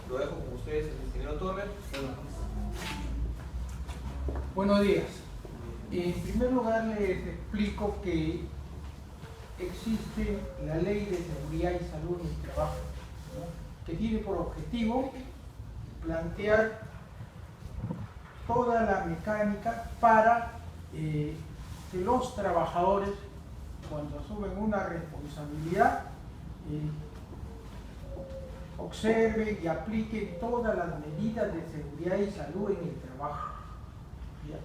Lo dejo con ustedes, el ingeniero Torres. Buenos días. En primer lugar les explico que existe la Ley de Seguridad y Salud en el Trabajo, ¿no?, que tiene por objetivo plantear toda la mecánica para que los trabajadores, cuando asumen una responsabilidad, observen y apliquen todas las medidas de seguridad y salud en el trabajo. ¿Ya?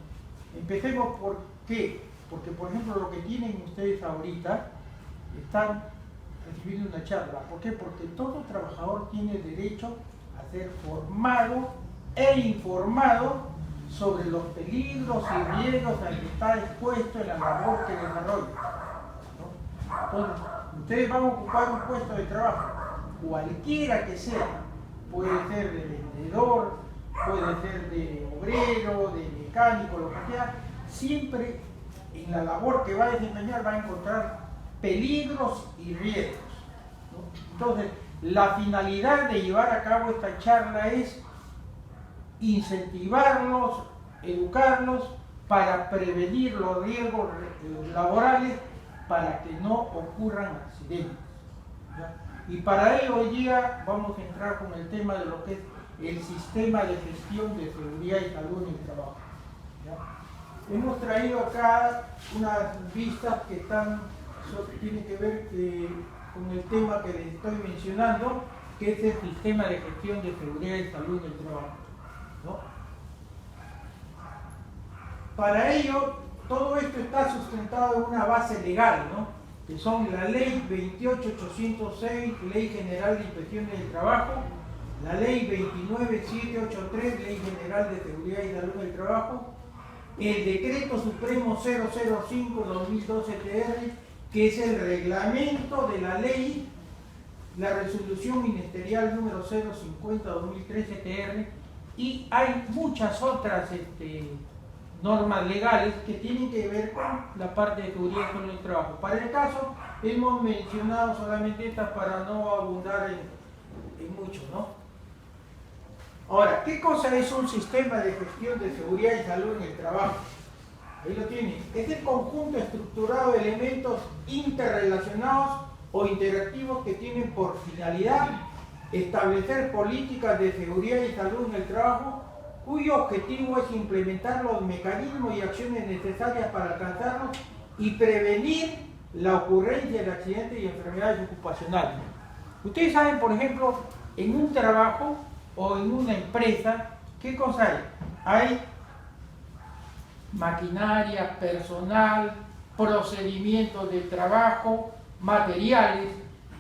Empecemos por qué. Porque, por ejemplo, lo que tienen ustedes ahorita, están recibiendo una charla. ¿Por qué? Porque todo trabajador tiene derecho a ser formado e informado sobre los peligros y riesgos al que está expuesto en la labor que desarrolla, ¿no? Entonces, ustedes van a ocupar un puesto de trabajo, cualquiera que sea, puede ser de vendedor, puede ser de obrero, de mecánico, lo que sea, siempre en la labor que va a desempeñar va a encontrar peligros y riesgos, ¿no? Entonces, la finalidad de llevar a cabo esta charla es incentivarlos, educarlos para prevenir los riesgos laborales para que no ocurran accidentes, ¿ya? Y para ello hoy día vamos a entrar con el tema de lo que es el sistema de gestión de seguridad y salud en el trabajo, ¿ya? Hemos traído acá unas vistas que tienen que ver con el tema que les estoy mencionando, que es el sistema de gestión de seguridad y salud en el trabajo, ¿no? Para ello, todo esto está sustentado en una base legal, ¿no?, que son la Ley 28806, Ley General de Inspecciones del Trabajo, la Ley 29783, Ley General de Seguridad y Salud del Trabajo, el Decreto Supremo 005-2012-TR, que es el reglamento de la ley, la Resolución Ministerial número 050-2013-TR, y hay muchas otras normas legales que tienen que ver con la parte de seguridad y salud del trabajo. Para el caso, hemos mencionado solamente estas para no abundar en mucho, ¿no? Ahora, ¿qué cosa es un sistema de gestión de seguridad y salud en el trabajo? Ahí lo tienen. Es el conjunto estructurado de elementos interrelacionados o interactivos que tienen por finalidad establecer políticas de seguridad y salud en el trabajo, cuyo objetivo es implementar los mecanismos y acciones necesarias para alcanzarlos y prevenir la ocurrencia de accidentes y enfermedades ocupacionales. Ustedes saben, por ejemplo, en un trabajo o en una empresa, ¿qué cosa hay? Hay maquinaria, personal, procedimientos de trabajo, materiales,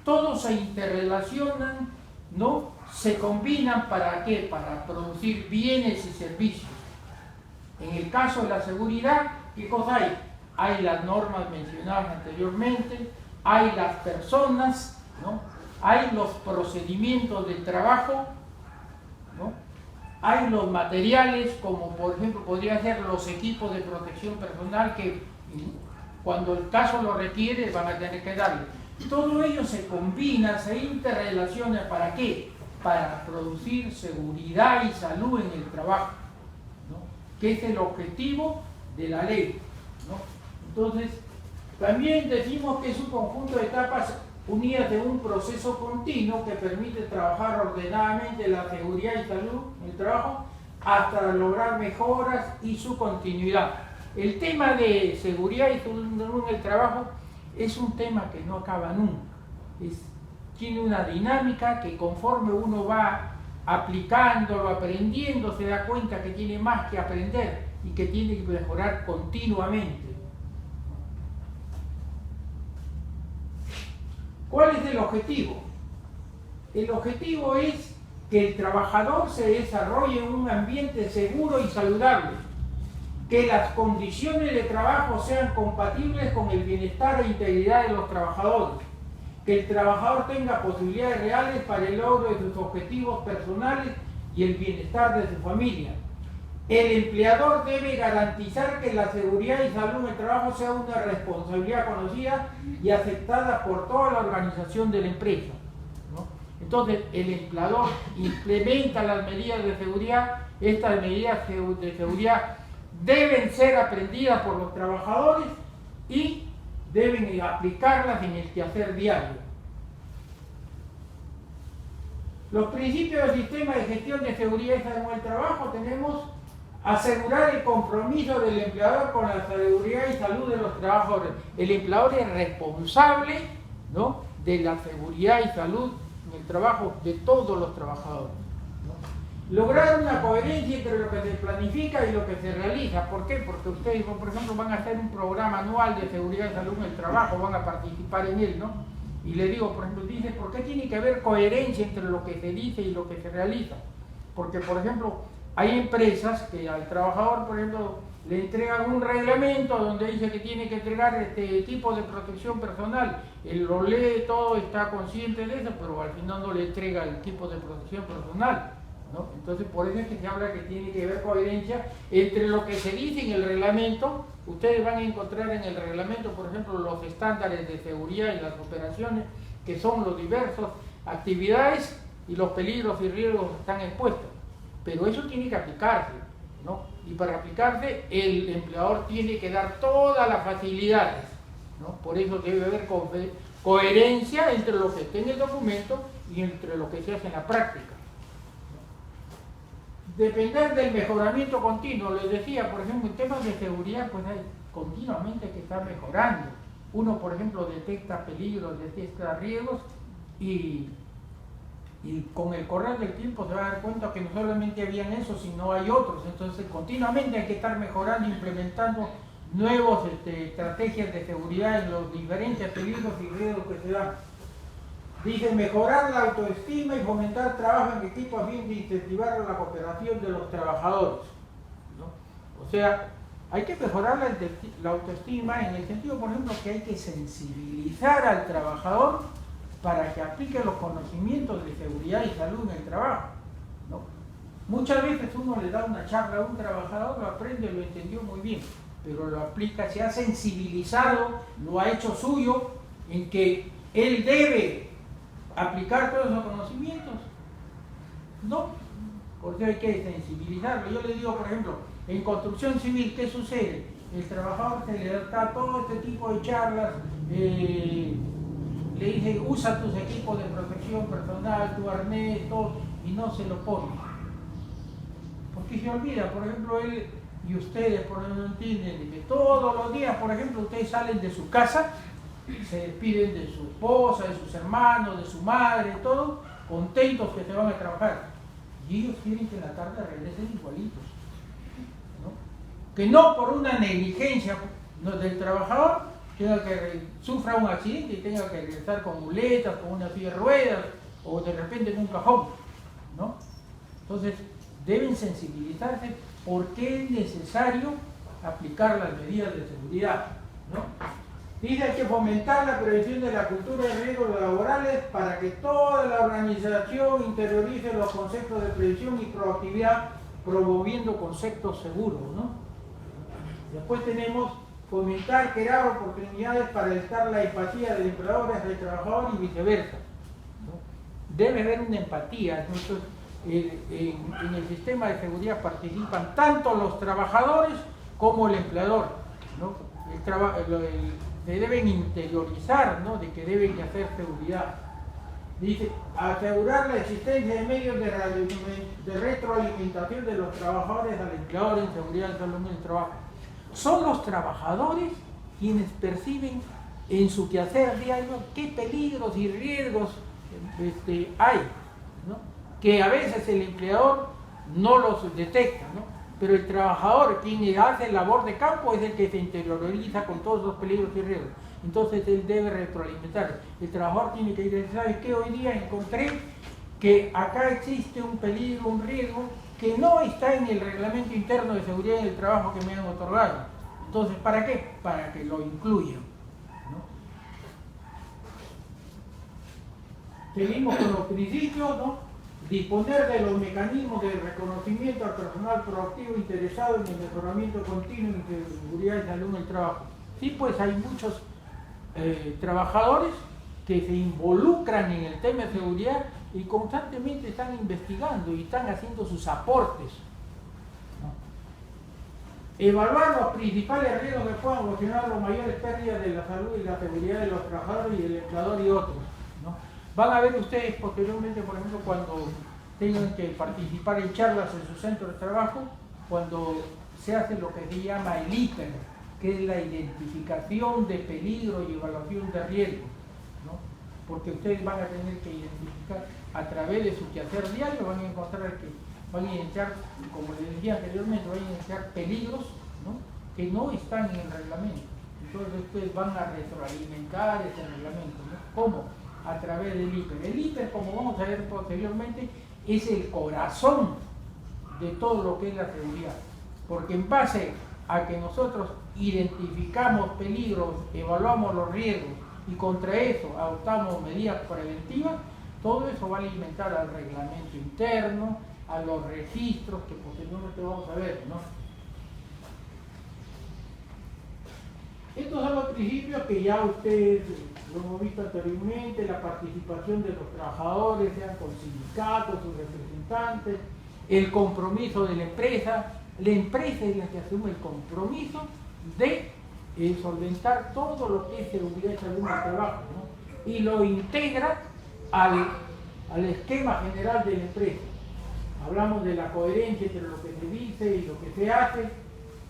todos se interrelacionan, ¿no? Se combinan ¿para qué? Para producir bienes y servicios. En el caso de la seguridad, ¿qué cosa hay? Hay las normas mencionadas anteriormente, hay las personas, ¿no?, hay los procedimientos de trabajo, ¿no?, hay los materiales, como por ejemplo podría ser los equipos de protección personal que cuando el caso lo requiere van a tener que darle. Todo ello se combina, se interrelaciona, ¿para qué? Para producir seguridad y salud en el trabajo, ¿no?, que es el objetivo de la ley, ¿no? Entonces, también decimos que es un conjunto de etapas unidas de un proceso continuo que permite trabajar ordenadamente la seguridad y salud en el trabajo hasta lograr mejoras y su continuidad. El tema de seguridad y salud en el trabajo es un tema que no acaba nunca. Tiene una dinámica que conforme uno va aplicándolo, aprendiendo, se da cuenta que tiene más que aprender y que tiene que mejorar continuamente. ¿Cuál es el objetivo? El objetivo es que el trabajador se desarrolle en un ambiente seguro y saludable, que las condiciones de trabajo sean compatibles con el bienestar e integridad de los trabajadores, que el trabajador tenga posibilidades reales para el logro de sus objetivos personales y el bienestar de su familia. El empleador debe garantizar que la seguridad y salud en el trabajo sea una responsabilidad conocida y aceptada por toda la organización de la empresa, ¿no? Entonces el empleador implementa las medidas de seguridad. Estas medidas de seguridad deben ser aprendidas por los trabajadores y deben aplicarlas en el quehacer diario. Los principios del sistema de gestión de seguridad y salud en el trabajo tenemos: asegurar el compromiso del empleador con la seguridad y salud de los trabajadores. El empleador es responsable, ¿no?, de la seguridad y salud en el trabajo de todos los trabajadores, ¿no? Lograr una coherencia entre lo que se planifica y lo que se realiza. ¿Por qué? Porque ustedes, por ejemplo, van a hacer un programa anual de seguridad y salud en el trabajo, van a participar en él, ¿no? Y le digo, por ejemplo, dice, ¿por qué tiene que haber coherencia entre lo que se dice y lo que se realiza? Porque, por ejemplo, hay empresas que al trabajador, por ejemplo, le entregan un reglamento donde dice que tiene que entregar este tipo de protección personal. Él lo lee todo, está consciente de eso, pero al final no le entrega el tipo de protección personal, ¿no? Entonces, por eso es que se habla que tiene que haber coherencia entre lo que se dice en el reglamento. Ustedes van a encontrar en el reglamento, por ejemplo, los estándares de seguridad en las operaciones, que son los diversas actividades y los peligros y riesgos que están expuestos. Pero eso tiene que aplicarse, ¿no? Y para aplicarse, el empleador tiene que dar todas las facilidades, ¿no? Por eso debe haber coherencia entre lo que está en el documento y entre lo que se hace en la práctica. Depender del mejoramiento continuo. Les decía, por ejemplo, en temas de seguridad, pues hay continuamente que estar mejorando. Uno, por ejemplo, detecta peligros, detecta riesgos y con el correr del tiempo se va a dar cuenta que no solamente habían esos, sino hay otros. Entonces, continuamente hay que estar mejorando, implementando nuevas estrategias de seguridad en los diferentes peligros y riesgos que se dan. Dice, mejorar la autoestima y fomentar trabajo en equipo a fin de incentivar la cooperación de los trabajadores, ¿no? O sea, hay que mejorar la autoestima en el sentido, por ejemplo, que hay que sensibilizar al trabajador para que aplique los conocimientos de seguridad y salud en el trabajo, ¿no? Muchas veces uno le da una charla a un trabajador, lo aprende, lo entendió muy bien, pero lo aplica, se ha sensibilizado, lo ha hecho suyo, en que él debe aplicar todos esos conocimientos. No, porque hay que sensibilizarlo. Yo le digo, por ejemplo, en construcción civil, ¿qué sucede? El trabajador se le da todo este tipo de charlas, le dice, usa tus equipos de protección personal, tu arnés, todo, y no se lo pone. Porque se olvida, por ejemplo, él y ustedes, por ejemplo, entienden que todos los días, por ejemplo, ustedes salen de su casa, se despiden de su esposa, de sus hermanos, de su madre, todo, contentos que se van a trabajar. Y ellos quieren que en la tarde regresen igualitos, ¿no? Que no por una negligencia del trabajador tenga que sufra un accidente y tenga que regresar con muletas, con una silla de ruedas o de repente en un cajón, ¿no? Entonces deben sensibilizarse porque es necesario aplicar las medidas de seguridad, ¿no? Dice, hay que fomentar la prevención de la cultura de riesgos laborales para que toda la organización interiorice los conceptos de prevención y proactividad, promoviendo conceptos seguros, ¿no? Después tenemos fomentar, crear oportunidades para estar la empatía del empleador hacia el trabajador y viceversa, ¿no? Debe haber una empatía. Entonces, en el sistema de seguridad participan tanto los trabajadores como el empleador, ¿no? Se deben interiorizar, ¿no?, de que deben hacer seguridad. Dice, asegurar la existencia de medios de retroalimentación de los trabajadores al empleador en seguridad y salud en el trabajo. Son los trabajadores quienes perciben en su quehacer diario qué peligros y riesgos hay, ¿no? Que a veces el empleador no los detecta, ¿no? Pero el trabajador, quien hace labor de campo, es el que se interioriza con todos los peligros y riesgos. Entonces él debe retroalimentar. El trabajador tiene que decir, ¿sabes qué? Hoy día encontré que acá existe un peligro, un riesgo, que no está en el reglamento interno de seguridad en el trabajo que me han otorgado. Entonces, ¿para qué? Para que lo incluyan, ¿no? Seguimos con los principios, ¿no? Disponer de los mecanismos de reconocimiento al personal proactivo interesado en el mejoramiento continuo de seguridad y salud en el trabajo. Sí, pues hay muchos trabajadores que se involucran en el tema de seguridad y constantemente están investigando y están haciendo sus aportes, ¿no? Evaluar los principales riesgos que puedan ocasionar las mayores pérdidas de la salud y la seguridad de los trabajadores y el empleador y otros, ¿no? Van a ver ustedes posteriormente, por ejemplo, cuando tengan que participar en charlas en su centro de trabajo, cuando se hace lo que se llama el IPER, que es la identificación de peligro y evaluación de riesgo, ¿no? Porque ustedes van a tener que identificar a través de su quehacer diario, van a encontrar que van a identificar, como les decía anteriormente, van a identificar peligros, ¿no?, que no están en el reglamento. Entonces ustedes van a retroalimentar ese reglamento, ¿no? ¿Cómo? A través del IPER. El IPER, como vamos a ver posteriormente, es el corazón de todo lo que es la seguridad, porque en base a que nosotros identificamos peligros, evaluamos los riesgos y contra eso adoptamos medidas preventivas, todo eso va a alimentar al reglamento interno, a los registros que posteriormente vamos a ver, ¿no? Estos son los principios que ya ustedes lo hemos visto anteriormente: la participación de los trabajadores, sean con sindicatos, sus representantes, el compromiso de la empresa es la que asume el compromiso de solventar todo lo que es seguridad y salud en el trabajo, ¿no? Y lo integra al esquema general de la empresa. Hablamos de la coherencia entre lo que se dice y lo que se hace,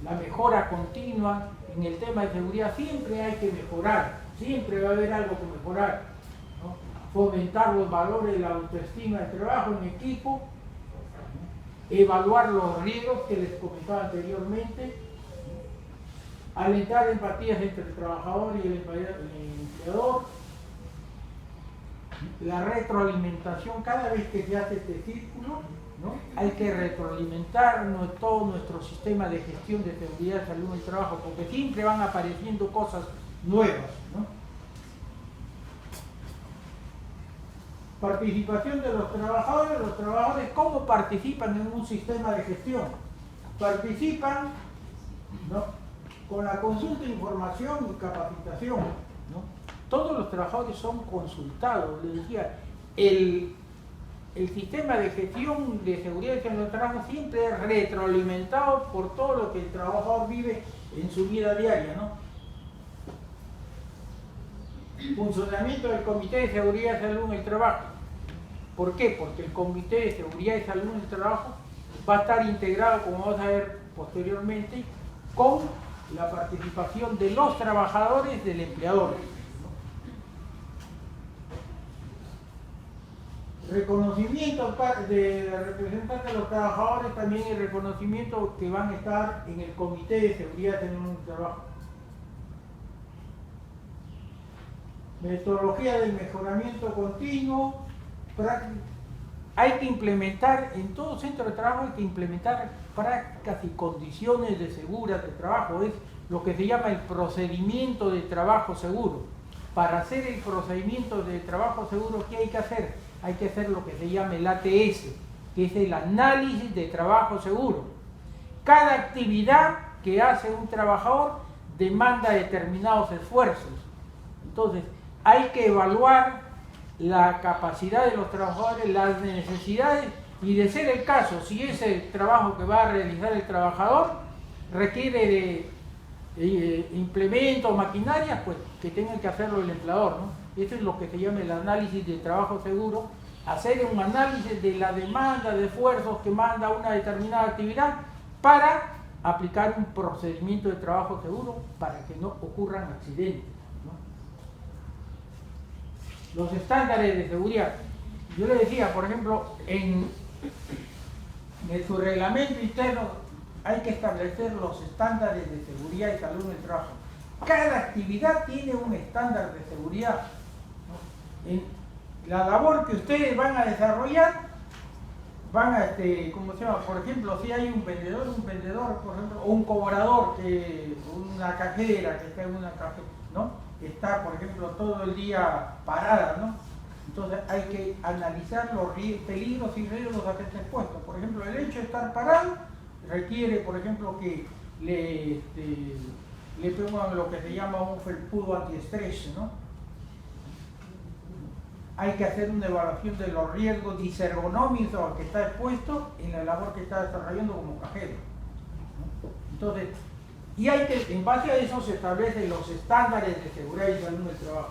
la mejora continua. En el tema de seguridad siempre hay que mejorar, siempre va a haber algo que mejorar, ¿no? Fomentar los valores de la autoestima del trabajo en equipo, ¿no? Evaluar los riesgos que les comentaba anteriormente, ¿no? Alentar empatías entre el trabajador y el empleador, la retroalimentación. Cada vez que se hace este círculo, ¿no?, hay que retroalimentar todo nuestro sistema de gestión de seguridad, salud y trabajo, porque siempre van apareciendo cosas nuevas, ¿no? Participación de los trabajadores, ¿cómo participan en un sistema de gestión? Participan, ¿no?, con la consulta, información y capacitación, ¿no? Todos los trabajadores son consultados. Les decía, el sistema de gestión de seguridad y salud del trabajo siempre es retroalimentado por todo lo que el trabajador vive en su vida diaria, ¿no? Funcionamiento del Comité de Seguridad y Salud en el Trabajo. ¿Por qué? Porque el Comité de Seguridad y Salud en el Trabajo va a estar integrado, como vamos a ver posteriormente, con la participación de los trabajadores del empleador. Reconocimiento de representantes de los trabajadores, también el reconocimiento que van a estar en el Comité de Seguridad en un trabajo. Metodología del mejoramiento continuo. Hay que implementar, en todo centro de trabajo hay que implementar prácticas y condiciones de seguras de trabajo. Es lo que se llama el procedimiento de trabajo seguro. Para hacer el procedimiento de trabajo seguro, ¿qué hay que hacer? Hay que hacer lo que se llama el ATS, que es el análisis de trabajo seguro. Cada actividad que hace un trabajador demanda determinados esfuerzos. Entonces, hay que evaluar la capacidad de los trabajadores, las necesidades, y de ser el caso, si ese trabajo que va a realizar el trabajador requiere de implementos, maquinaria, pues que tenga que hacerlo el empleador, ¿no? Eso es lo que se llama el análisis de trabajo seguro: hacer un análisis de la demanda de esfuerzos que manda una determinada actividad para aplicar un procedimiento de trabajo seguro para que no ocurran accidentes, ¿no? Los estándares de seguridad. Yo le decía, por ejemplo, en su reglamento interno hay que establecer los estándares de seguridad y salud en el trabajo. Cada actividad tiene un estándar de seguridad, ¿no? En la labor que ustedes van a desarrollar, van a, ¿cómo se llama? Por ejemplo, si hay un vendedor, por ejemplo, o un cobrador, una cajera que está en una cajera, ¿no?, está, por ejemplo, todo el día parada, ¿no? Entonces hay que analizar los peligros y riesgos a que esté expuesto. Por ejemplo, el hecho de estar parado requiere, por ejemplo, que le pongan lo que se llama un felpudo antiestrés, ¿no? hay que hacer una evaluación de los riesgos disergonómicos al que está expuesto en la labor que está desarrollando como cajero, ¿no? Entonces, y hay que, en base a eso se establecen los estándares de seguridad y salud en el trabajo.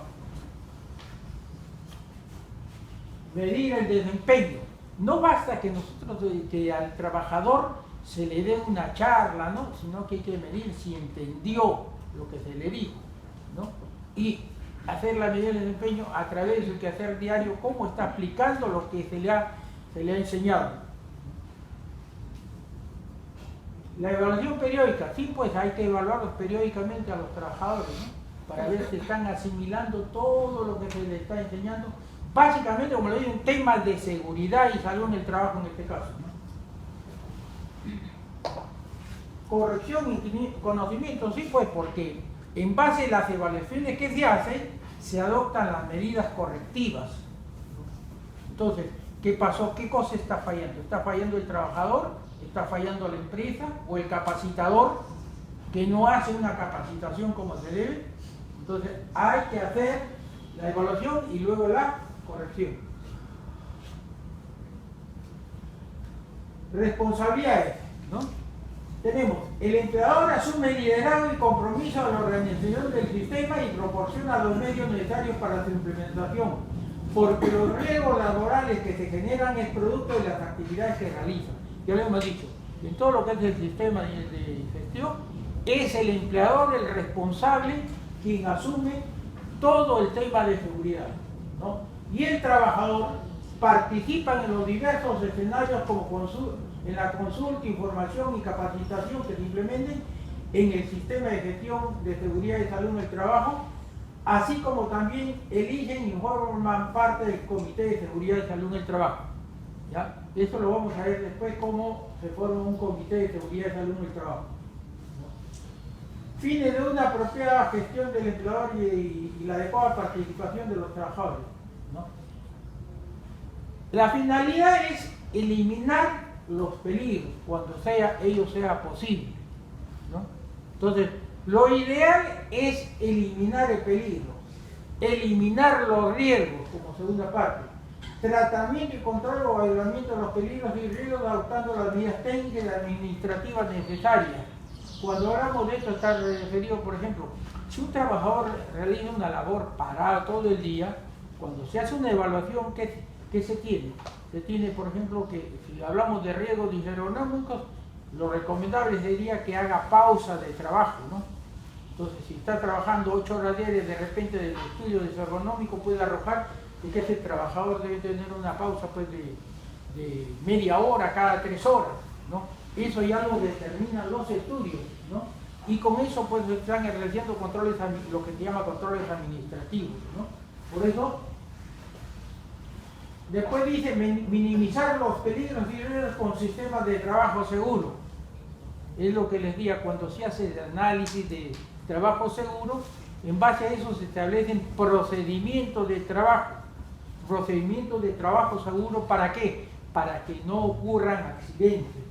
Medir el desempeño. No basta que nosotros, que al trabajador se le dé una charla, ¿no? Sino que hay que medir si entendió lo que se le dijo, ¿no? Y hacer la medida de desempeño a través del quehacer diario, cómo está aplicando lo que se le ha enseñado. La evaluación periódica, sí, pues hay que evaluarlos periódicamente a los trabajadores, ¿no? Para ver si están asimilando todo lo que se les está enseñando. Básicamente, como le digo, un tema de seguridad y salud en el trabajo en este caso, ¿no? Corrección y conocimiento, sí, pues porque en base a las evaluaciones que se hacen, se adoptan las medidas correctivas. Entonces, ¿qué pasó? ¿Qué cosa está fallando? ¿Está fallando el trabajador? ¿Está fallando la empresa? ¿O el capacitador que no hace una capacitación como se debe? Entonces, hay que hacer la evaluación y luego la corrección. Responsabilidades, ¿no? Tenemos, el empleador asume el liderazgo y compromiso a la organización del sistema y proporciona los medios necesarios para su implementación, porque los riesgos laborales que se generan es producto de las actividades que realizan. Ya lo hemos dicho, en todo lo que es el sistema de gestión, es el empleador el responsable quien asume todo el tema de seguridad, ¿no? Y el trabajador participa en los diversos escenarios como en la consulta, información y capacitación que se implementen en el sistema de gestión de seguridad y salud en el trabajo, así como también eligen y forman parte del Comité de Seguridad y Salud en el Trabajo. ¿Ya? Eso lo vamos a ver después, cómo se forma un Comité de Seguridad y Salud en el Trabajo. Fines de una apropiada gestión del empleador y la adecuada participación de los trabajadores, ¿no? La finalidad es eliminar los peligros cuando ello sea posible, ¿no? Entonces, lo ideal es eliminar el peligro, eliminar los riesgos como segunda parte, tratamiento y control o aislamiento de los peligros y riesgos adoptando las medidas técnicas y administrativas necesarias. Cuando hablamos de esto está referido, por ejemplo, si un trabajador realiza una labor parada todo el día, cuando se hace una evaluación, ¿qué se tiene? Se tiene, por ejemplo, que si hablamos de riesgos disergonómicos, lo recomendable sería que haga pausa de trabajo, ¿no? Entonces, si está trabajando 8 horas diarias, de repente del estudio disergonómico puede arrojar que ese trabajador debe tener una pausa pues, de media hora cada 3 horas, ¿no? Eso ya lo determinan los estudios, ¿no? Y con eso pues están realizando controles, lo que se llama controles administrativos, ¿no? Por eso, después dice minimizar los peligros y riesgos con sistemas de trabajo seguro. Es lo que les digo, cuando se hace el análisis de trabajo seguro, en base a eso se establecen procedimientos de trabajo seguro. ¿Para qué? Para que no ocurran accidentes.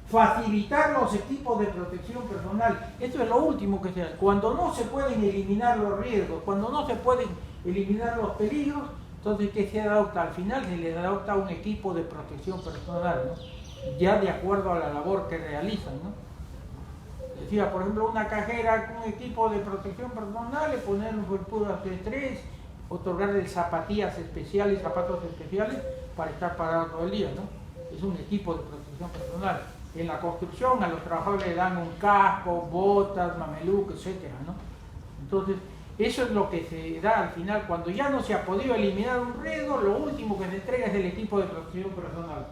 Facilitar los equipos de protección personal. Esto es lo último que se hace. Cuando no se pueden eliminar los riesgos, cuando no se pueden eliminar los peligros, entonces, ¿qué se adopta? Al final se le adopta un equipo de protección personal, ¿no? Ya de acuerdo a la labor que realizan, ¿no? Decía, por ejemplo, una cajera con un equipo de protección personal, le poner un pulpuras de estrés, otorgarle zapatillas especiales, zapatos especiales para estar parado todo el día, ¿no? Es un equipo de protección personal. En la construcción a los trabajadores le dan un casco, botas, mameluco, etcétera, ¿no? Entonces, eso es lo que se da al final. Cuando ya no se ha podido eliminar un riesgo, lo último que se entrega es el equipo de protección personal.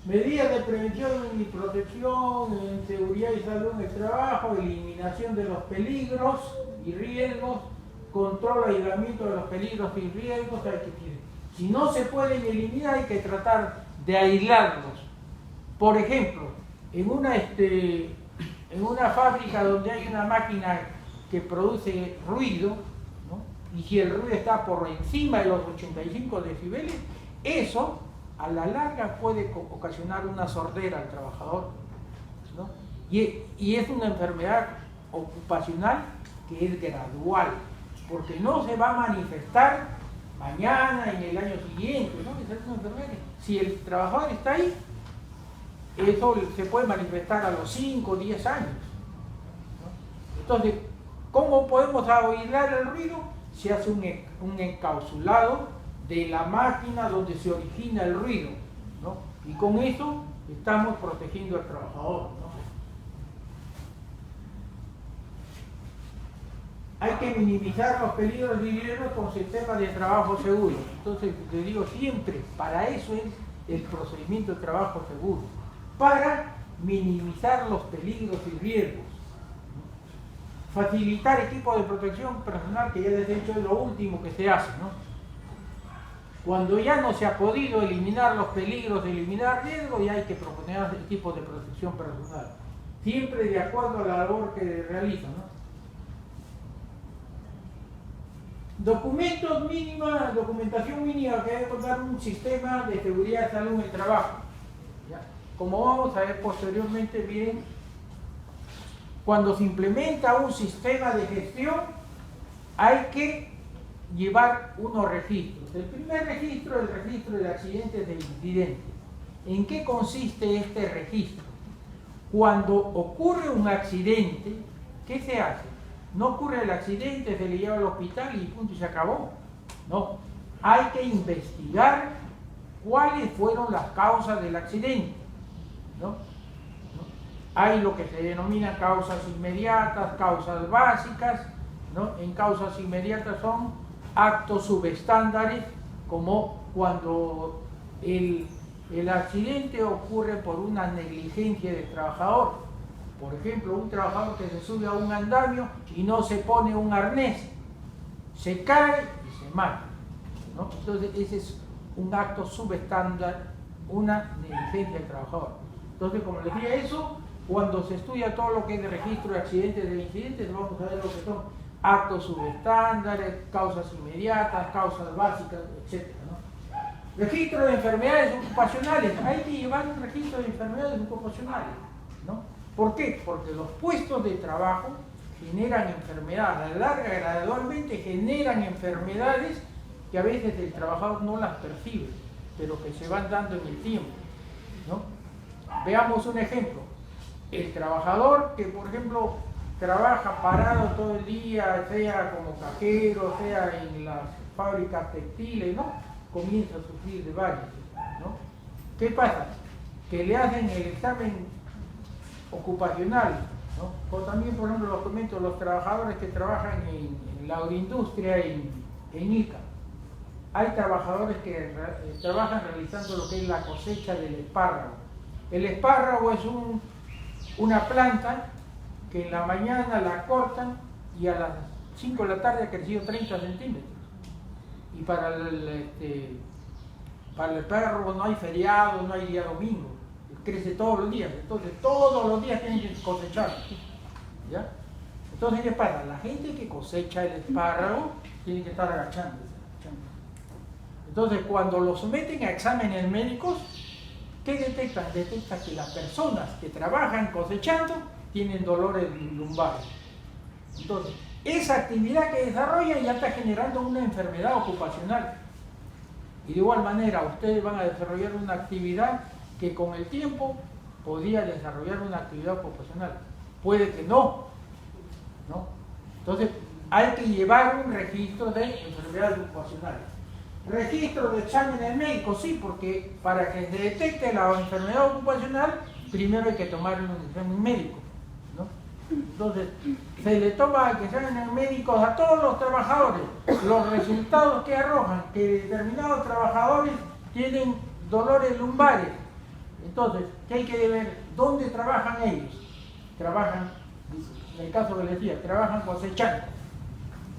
Medidas de prevención y protección en seguridad y salud en el trabajo, eliminación de los peligros y riesgos, control y aislamiento de los peligros y riesgos. Si no se pueden eliminar, hay que tratar de aislarlos. Por ejemplo, en una fábrica donde hay una máquina que produce ruido, ¿no? Y si el ruido está por encima de los 85 decibeles, eso a la larga puede ocasionar una sordera al trabajador, ¿no? Y es una enfermedad ocupacional que es gradual. porque no se va a manifestar mañana, en el año siguiente, ¿no? Es una enfermedad que, si el trabajador está ahí, eso se puede manifestar a los 5 o 10 años, ¿no? Entonces, ¿cómo podemos aislar el ruido? Se hace un encapsulado de la máquina donde se origina el ruido, ¿no? Y con eso estamos protegiendo al trabajador, ¿no? Hay que minimizar los peligros y riesgos con sistemas de trabajo seguro. Entonces, les digo siempre, para eso es el procedimiento de trabajo seguro, para minimizar los peligros y riesgos. Facilitar equipos de protección personal, que ya les he dicho es lo último que se hace, ¿no? Cuando ya no se ha podido eliminar los peligros, eliminar riesgos, ya hay que proponer equipos de protección personal, siempre de acuerdo a la labor que realizan, ¿no? Documentación mínima que debe contar un sistema de seguridad de salud en el trabajo. ¿Ya? Como vamos a ver posteriormente, bien, cuando se implementa un sistema de gestión, hay que llevar unos registros. El primer registro es el registro de accidentes de incidentes. ¿En qué consiste este registro? Cuando ocurre un accidente, ¿qué se hace? No ocurre el accidente, se le lleva al hospital y punto, y se acabó. No, hay que investigar cuáles fueron las causas del accidente, ¿no? Hay lo que se denominan causas inmediatas, causas básicas, ¿no? En causas inmediatas son actos subestándares, como cuando el accidente ocurre por una negligencia del trabajador. Por ejemplo, un trabajador que se sube a un andamio y no se pone un arnés, se cae y se mata, ¿no? Entonces ese es un acto subestándar, una negligencia del trabajador. Entonces, como les decía, eso, cuando se estudia todo lo que es de registro de accidentes, de incidentes, vamos a ver lo que son actos subestándares, causas inmediatas, causas básicas, etc., ¿no? Registro de enfermedades ocupacionales. Hay que llevar un registro de enfermedades ocupacionales, ¿no? ¿Por qué? Porque los puestos de trabajo generan enfermedades, a la larga gradualmente generan enfermedades que a veces el trabajador no las percibe, pero que se van dando en el tiempo, ¿no? Veamos un ejemplo. El trabajador que, por ejemplo, trabaja parado todo el día, sea como cajero, sea en las fábricas textiles, ¿no? Comienza a sufrir de varices, ¿no? ¿Qué pasa? Que le hacen el examen ocupacional, ¿no? O también, por ejemplo, los comento, los trabajadores que trabajan en la agroindustria en Ica. Hay trabajadores que trabajan realizando lo que es la cosecha del espárrago. El espárrago es una planta que en la mañana la cortan y a las 5 de la tarde ha crecido 30 centímetros. Y para el espárrago no hay feriado, no hay día domingo. Crece todos los días, entonces todos los días tienen que cosechar, ¿ya? Entonces, ¿qué pasa? La gente que cosecha el espárrago tiene que estar agachándose. Entonces, cuando lo someten a exámenes médicos, ¿qué detectan? Detectan que las personas que trabajan cosechando tienen dolores lumbares. Entonces, esa actividad que desarrollan ya está generando una enfermedad ocupacional. Y de igual manera, ustedes van a desarrollar una actividad que con el tiempo podría desarrollar una actividad ocupacional. Puede que no, ¿no? Entonces, hay que llevar un registro de enfermedades ocupacionales. Registro de exámenes médicos, sí, porque para que se detecte la enfermedad ocupacional, primero hay que tomar un examen médico, ¿no? Entonces, se le toma exámenes médicos a todos los trabajadores. Los resultados que arrojan que determinados trabajadores tienen dolores lumbares. Entonces, ¿qué hay que ver? ¿Dónde trabajan ellos? Trabajan, en el caso que les decía, trabajan cosechando.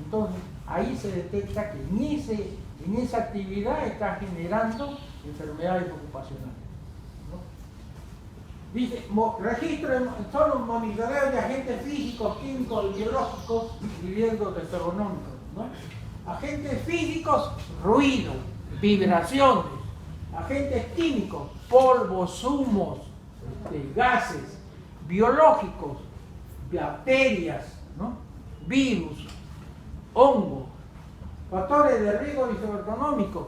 Entonces, ahí se detecta que en esa actividad está generando enfermedades ocupacionales, ¿no? Dice, registro son los monitoreos de agentes físicos, químicos, biológicos y riesgos gastronómicos, ¿no? Agentes físicos, ruido, vibraciones. Agentes químicos, polvos, humos, gases, biológicos, bacterias, ¿no? Virus, hongos, Factores de riesgo socioeconómicos,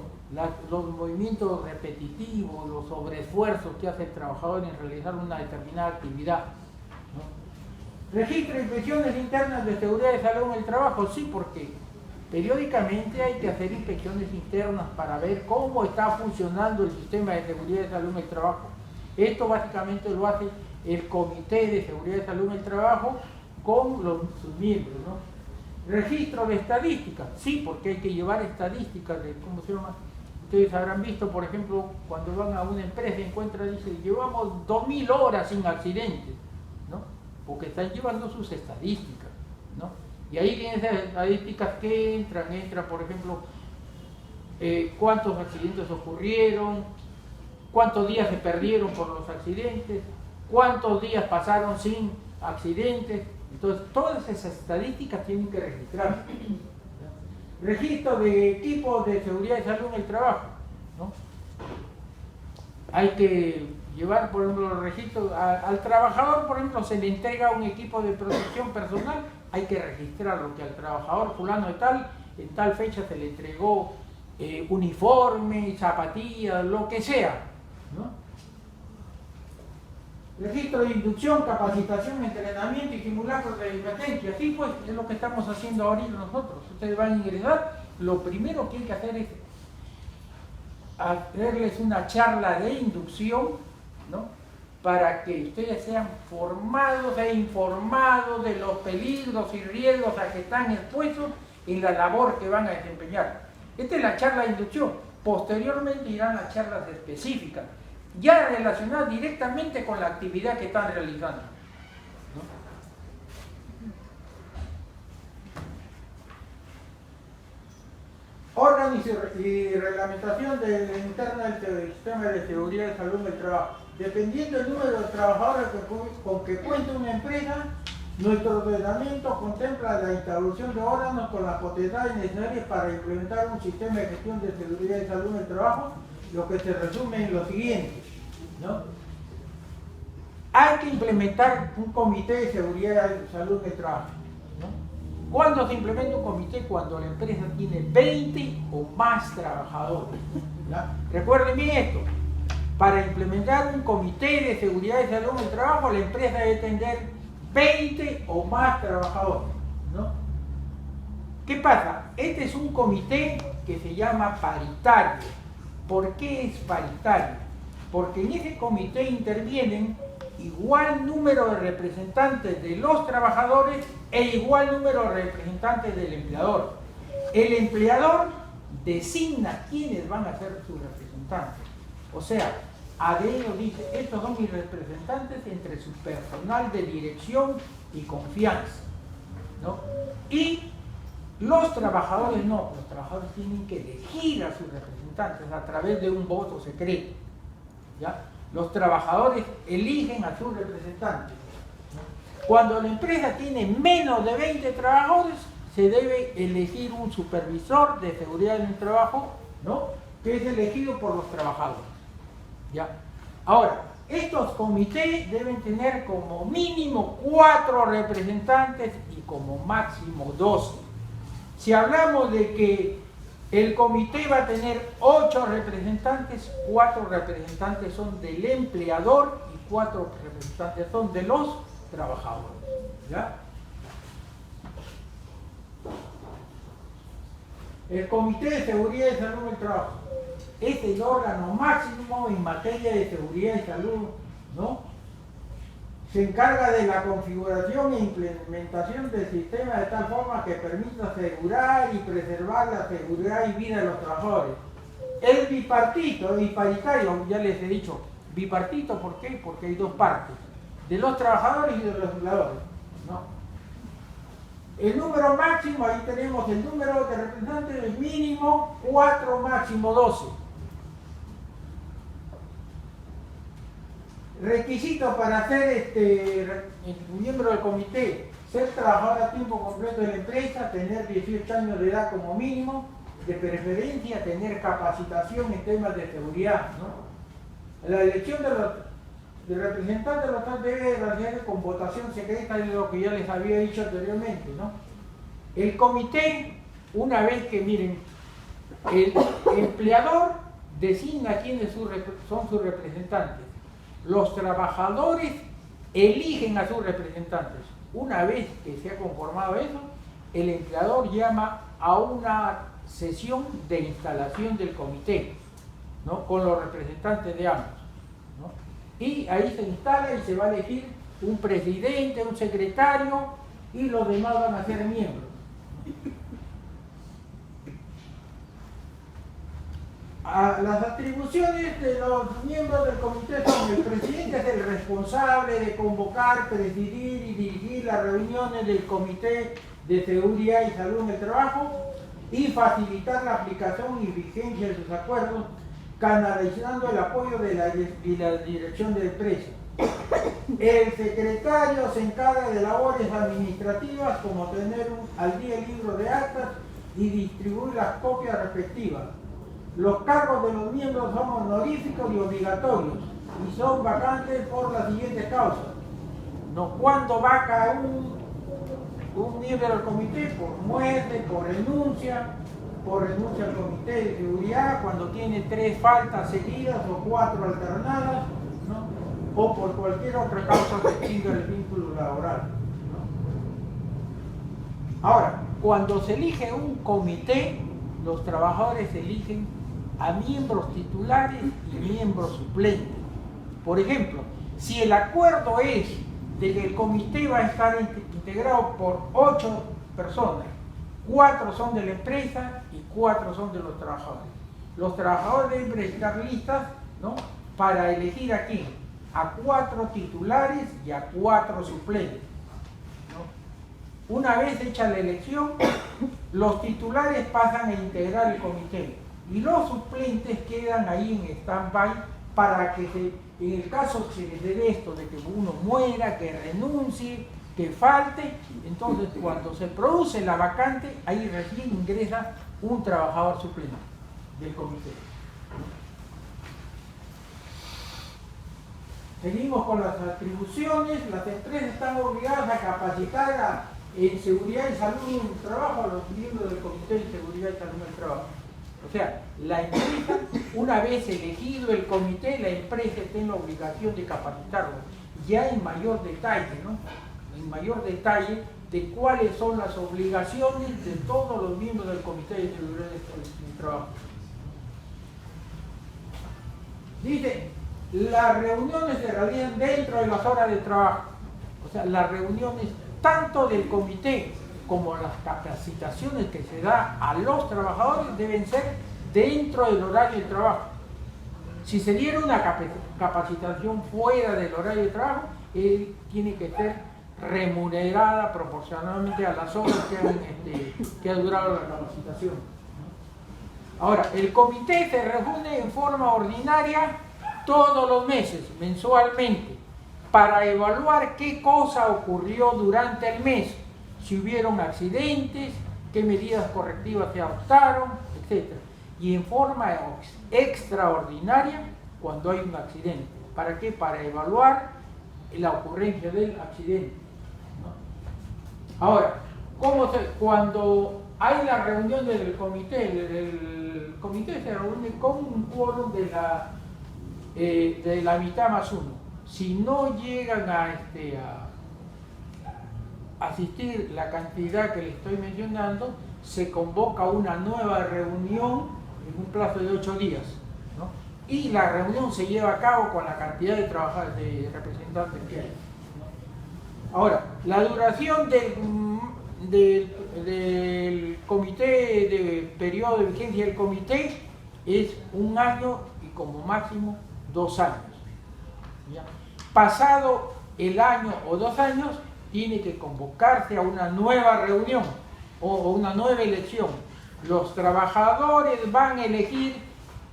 los movimientos repetitivos, los sobreesfuerzos que hace el trabajador en realizar una determinada actividad, ¿no? Registro de inspecciones internas de seguridad de salud en el trabajo, sí, porque periódicamente hay que hacer inspecciones internas para ver cómo está funcionando el sistema de seguridad de salud en el trabajo. Esto básicamente lo hace el Comité de Seguridad de Salud en el Trabajo con sus miembros, ¿no? Registro de estadísticas, sí, porque hay que llevar estadísticas de, ¿cómo se llama? Ustedes habrán visto, por ejemplo, cuando van a una empresa y encuentran, dice, llevamos 2000 horas sin accidentes, ¿no? Porque están llevando sus estadísticas, ¿no? Y ahí vienen esas estadísticas que entran, por ejemplo, cuántos accidentes ocurrieron, cuántos días se perdieron por los accidentes, cuántos días pasaron sin accidentes. Entonces, todas esas estadísticas tienen que registrarse. Registro de equipos de seguridad y salud en el trabajo, ¿no? Hay que llevar, por ejemplo, los registros. Al trabajador, por ejemplo, se le entrega un equipo de protección personal, hay que registrarlo, que al trabajador fulano de tal, en tal fecha se le entregó uniforme, zapatillas, lo que sea, ¿no? Registro de inducción, capacitación, entrenamiento y simulacros de competencia. Sí, pues es lo que estamos haciendo ahorita nosotros. Ustedes van a ingresar, lo primero que hay que hacer es hacerles una charla de inducción, ¿no? Para que ustedes sean formados e informados de los peligros y riesgos a que están expuestos en la labor que van a desempeñar. Esta es la charla de inducción. Posteriormente irán a charlas específicas, ya relacionadas directamente con la actividad que están realizando, ¿no? Órgano y reglamentación interna del sistema de seguridad de salud del trabajo. Dependiendo del número de trabajadores con que cuenta una empresa, nuestro ordenamiento contempla la instauración de órganos con las potestades necesarias para implementar un sistema de gestión de seguridad y salud en el trabajo, lo que se resume en lo siguiente, ¿no? Hay que implementar un comité de seguridad y salud en el trabajo, ¿no? ¿Cuándo se implementa un comité? Cuando la empresa tiene 20 o más trabajadores, ¿ya? Recuerden bien esto. Para implementar un comité de seguridad y salud en el trabajo, la empresa debe tener 20 o más trabajadores, ¿no? ¿Qué pasa? Este es un comité que se llama paritario. ¿Por qué es paritario? Porque en ese comité intervienen igual número de representantes de los trabajadores e igual número de representantes del empleador. El empleador designa quiénes van a ser sus representantes. O sea, ADN dice, estos son mis representantes entre su personal de dirección y confianza, ¿no? Y los trabajadores no, los trabajadores tienen que elegir a sus representantes a través de un voto secreto, ¿ya? Los trabajadores eligen a sus representantes, ¿no? Cuando la empresa tiene menos de 20 trabajadores, se debe elegir un supervisor de seguridad en el trabajo, ¿no? Que es elegido por los trabajadores, ¿ya? Ahora, estos comités deben tener como mínimo 4 representantes y como máximo 12. Si hablamos de que el comité va a tener 8 representantes, 4 representantes son del empleador y 4 representantes son de los trabajadores, ¿ya? El Comité de Seguridad y Salud en el Trabajo es el órgano máximo en materia de seguridad y salud, ¿no? Se encarga de la configuración e implementación del sistema de tal forma que permita asegurar y preservar la seguridad y vida de los trabajadores. Es bipartito y paritario, ya les he dicho. Bipartito, ¿por qué? Porque hay 2 partes, de los trabajadores y de los empleadores, ¿no? El número máximo, ahí tenemos el número de representantes, el mínimo 4, máximo 12. Requisito para ser miembro del comité: ser trabajador a tiempo completo de la empresa, tener 18 años de edad como mínimo, de preferencia tener capacitación en temas de seguridad, ¿no? La elección de representantes de los TAS debe realizarse con votación secreta, es lo que ya les había dicho anteriormente, ¿no? El comité una vez que, miren, el empleador designa quiénes son sus representantes. Los trabajadores eligen a sus representantes. Una vez que se ha conformado eso, el empleador llama a una sesión de instalación del comité, ¿no? Con los representantes de ambos, ¿no? Y ahí se instala y se va a elegir un presidente, un secretario, y los demás van a ser miembros. Las atribuciones de los miembros del comité son: el presidente es el responsable de convocar, presidir y dirigir las reuniones del comité de seguridad y salud en el trabajo y facilitar la aplicación y vigencia de sus acuerdos, canalizando el apoyo de la dirección de la empresa. El secretario se encarga de labores administrativas como tener al día el libro de actas y distribuir las copias respectivas. Los cargos de los miembros son honoríficos y obligatorios y son vacantes por las siguientes causas. No, cuando vaca un miembro del comité: por muerte, por renuncia al comité de seguridad, cuando tiene 3 faltas seguidas o 4 alternadas, ¿no? O por cualquier otra causa que extinga el vínculo laboral, ¿no? Ahora, cuando se elige un comité, los trabajadores eligen a miembros titulares y miembros suplentes. Por ejemplo, si el acuerdo es de que el comité va a estar integrado por 8 personas, 4 son de la empresa y 4 son de los trabajadores. Los trabajadores deben presentar listas, ¿no? Para elegir a quién: a 4 titulares y a 4 suplentes, ¿no? Una vez hecha la elección, los titulares pasan a integrar el comité y los suplentes quedan ahí en stand-by para que en el caso que se dé esto de que uno muera, que renuncie, que falte, entonces cuando se produce la vacante, ahí recién ingresa un trabajador suplente del comité. Seguimos con las atribuciones. Las empresas están obligadas a capacitar en seguridad y salud en el trabajo a los miembros del comité de seguridad y salud en el trabajo. O sea, la empresa, una vez elegido el comité, la empresa tiene la obligación de capacitarlo, ya en mayor detalle, ¿no? En mayor detalle de cuáles son las obligaciones de todos los miembros del comité de seguridad y trabajo. Dice: las reuniones se realizan dentro de las horas de trabajo. O sea, las reuniones tanto del comité como las capacitaciones que se da a los trabajadores deben ser dentro del horario de trabajo. Si se diera una capacitación fuera del horario de trabajo, tiene que ser remunerada proporcionalmente a las horas que ha durado la capacitación. Ahora, el comité se reúne en forma ordinaria todos los meses, mensualmente, para evaluar qué cosa ocurrió durante el mes, si hubieron accidentes, qué medidas correctivas se adoptaron, etc. Y en forma extraordinaria cuando hay un accidente. ¿Para qué? Para evaluar la ocurrencia del accidente, ¿no? Ahora, cuando hay las reuniones del comité, el comité se reúne con un quórum de la mitad más 1. Si no llegan a asistir la cantidad que les estoy mencionando, se convoca una nueva reunión en un plazo de 8 días, ¿no? Y la reunión se lleva a cabo con la cantidad de trabajadores, de representantes que hay, ¿no? Ahora, la duración del comité, de periodo de vigencia del comité, es 1 año y como máximo 2 años, ¿ya? Pasado el año o 2 años, tiene que convocarse a una nueva reunión o una nueva elección. Los trabajadores van a elegir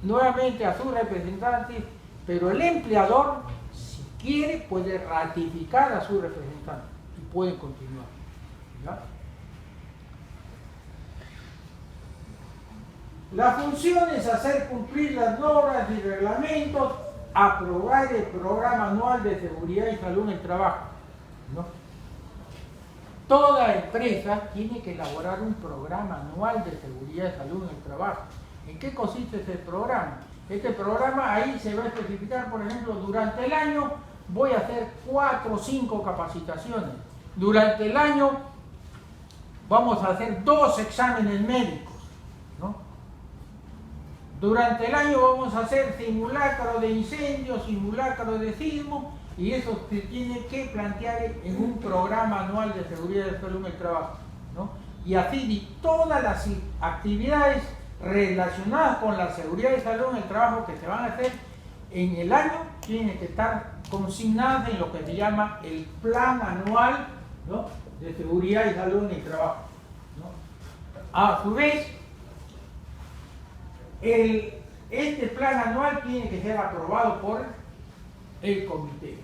nuevamente a sus representantes, pero el empleador, si quiere, puede ratificar a sus representantes y pueden continuar, ¿ya? La función es hacer cumplir las normas y reglamentos, aprobar el programa anual de seguridad y salud en el trabajo, ¿no? toda empresa tiene que elaborar un programa anual de seguridad y salud en el trabajo. ¿En qué consiste ese programa? Este programa ahí se va a especificar, por ejemplo, durante el año voy a hacer 4 o 5 capacitaciones. Durante el año vamos a hacer 2 exámenes médicos, ¿no? Durante el año vamos a hacer simulacro de incendio, simulacro de sismo, y eso se tiene que plantear en un programa anual de seguridad y salud en el trabajo, ¿no? Y así todas las actividades relacionadas con la seguridad y salud en el trabajo que se van a hacer en el año tienen que estar consignadas en lo que se llama el plan anual, ¿no?, de seguridad y salud en el trabajo, ¿no? A su vez, este plan anual tiene que ser aprobado por el comité.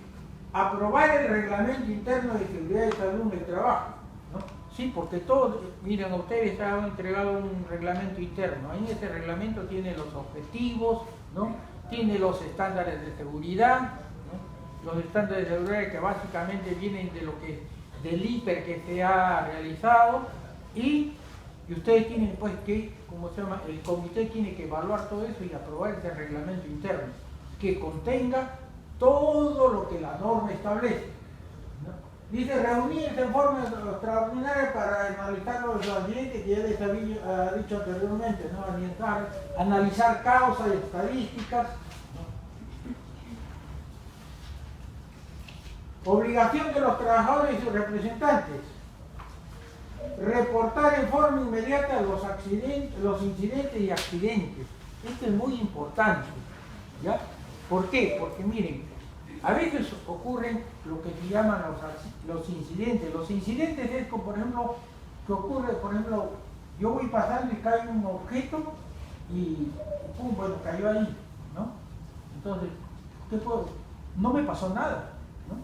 Aprobar el reglamento interno de seguridad y salud en el trabajo, ¿no? Sí, porque todos, miren, ustedes han entregado un reglamento interno. Ahí ese reglamento tiene los objetivos, ¿no?, tiene los estándares de seguridad, ¿no?, los estándares de seguridad que básicamente vienen de lo que del IPER que se ha realizado, y ustedes tienen pues que, ¿cómo se llama?, el comité tiene que evaluar todo eso y aprobar ese reglamento interno que contenga todo lo que la norma establece, ¿no? Dice reunirse en forma extraordinaria para analizar los accidentes que ya les había dicho anteriormente, ¿no? Analizar causas y estadísticas, ¿no? Obligación de los trabajadores y sus representantes: reportar en forma inmediata los incidentes y accidentes. Esto es muy importante, ¿ya? ¿Por qué? Porque miren, a veces ocurren lo que se llaman los incidentes. Los incidentes es como, por ejemplo, que ocurre, por ejemplo, yo voy pasando y cae un objeto y pum, bueno, cayó ahí, ¿no? Entonces, ¿qué puedo? No me pasó nada, ¿no?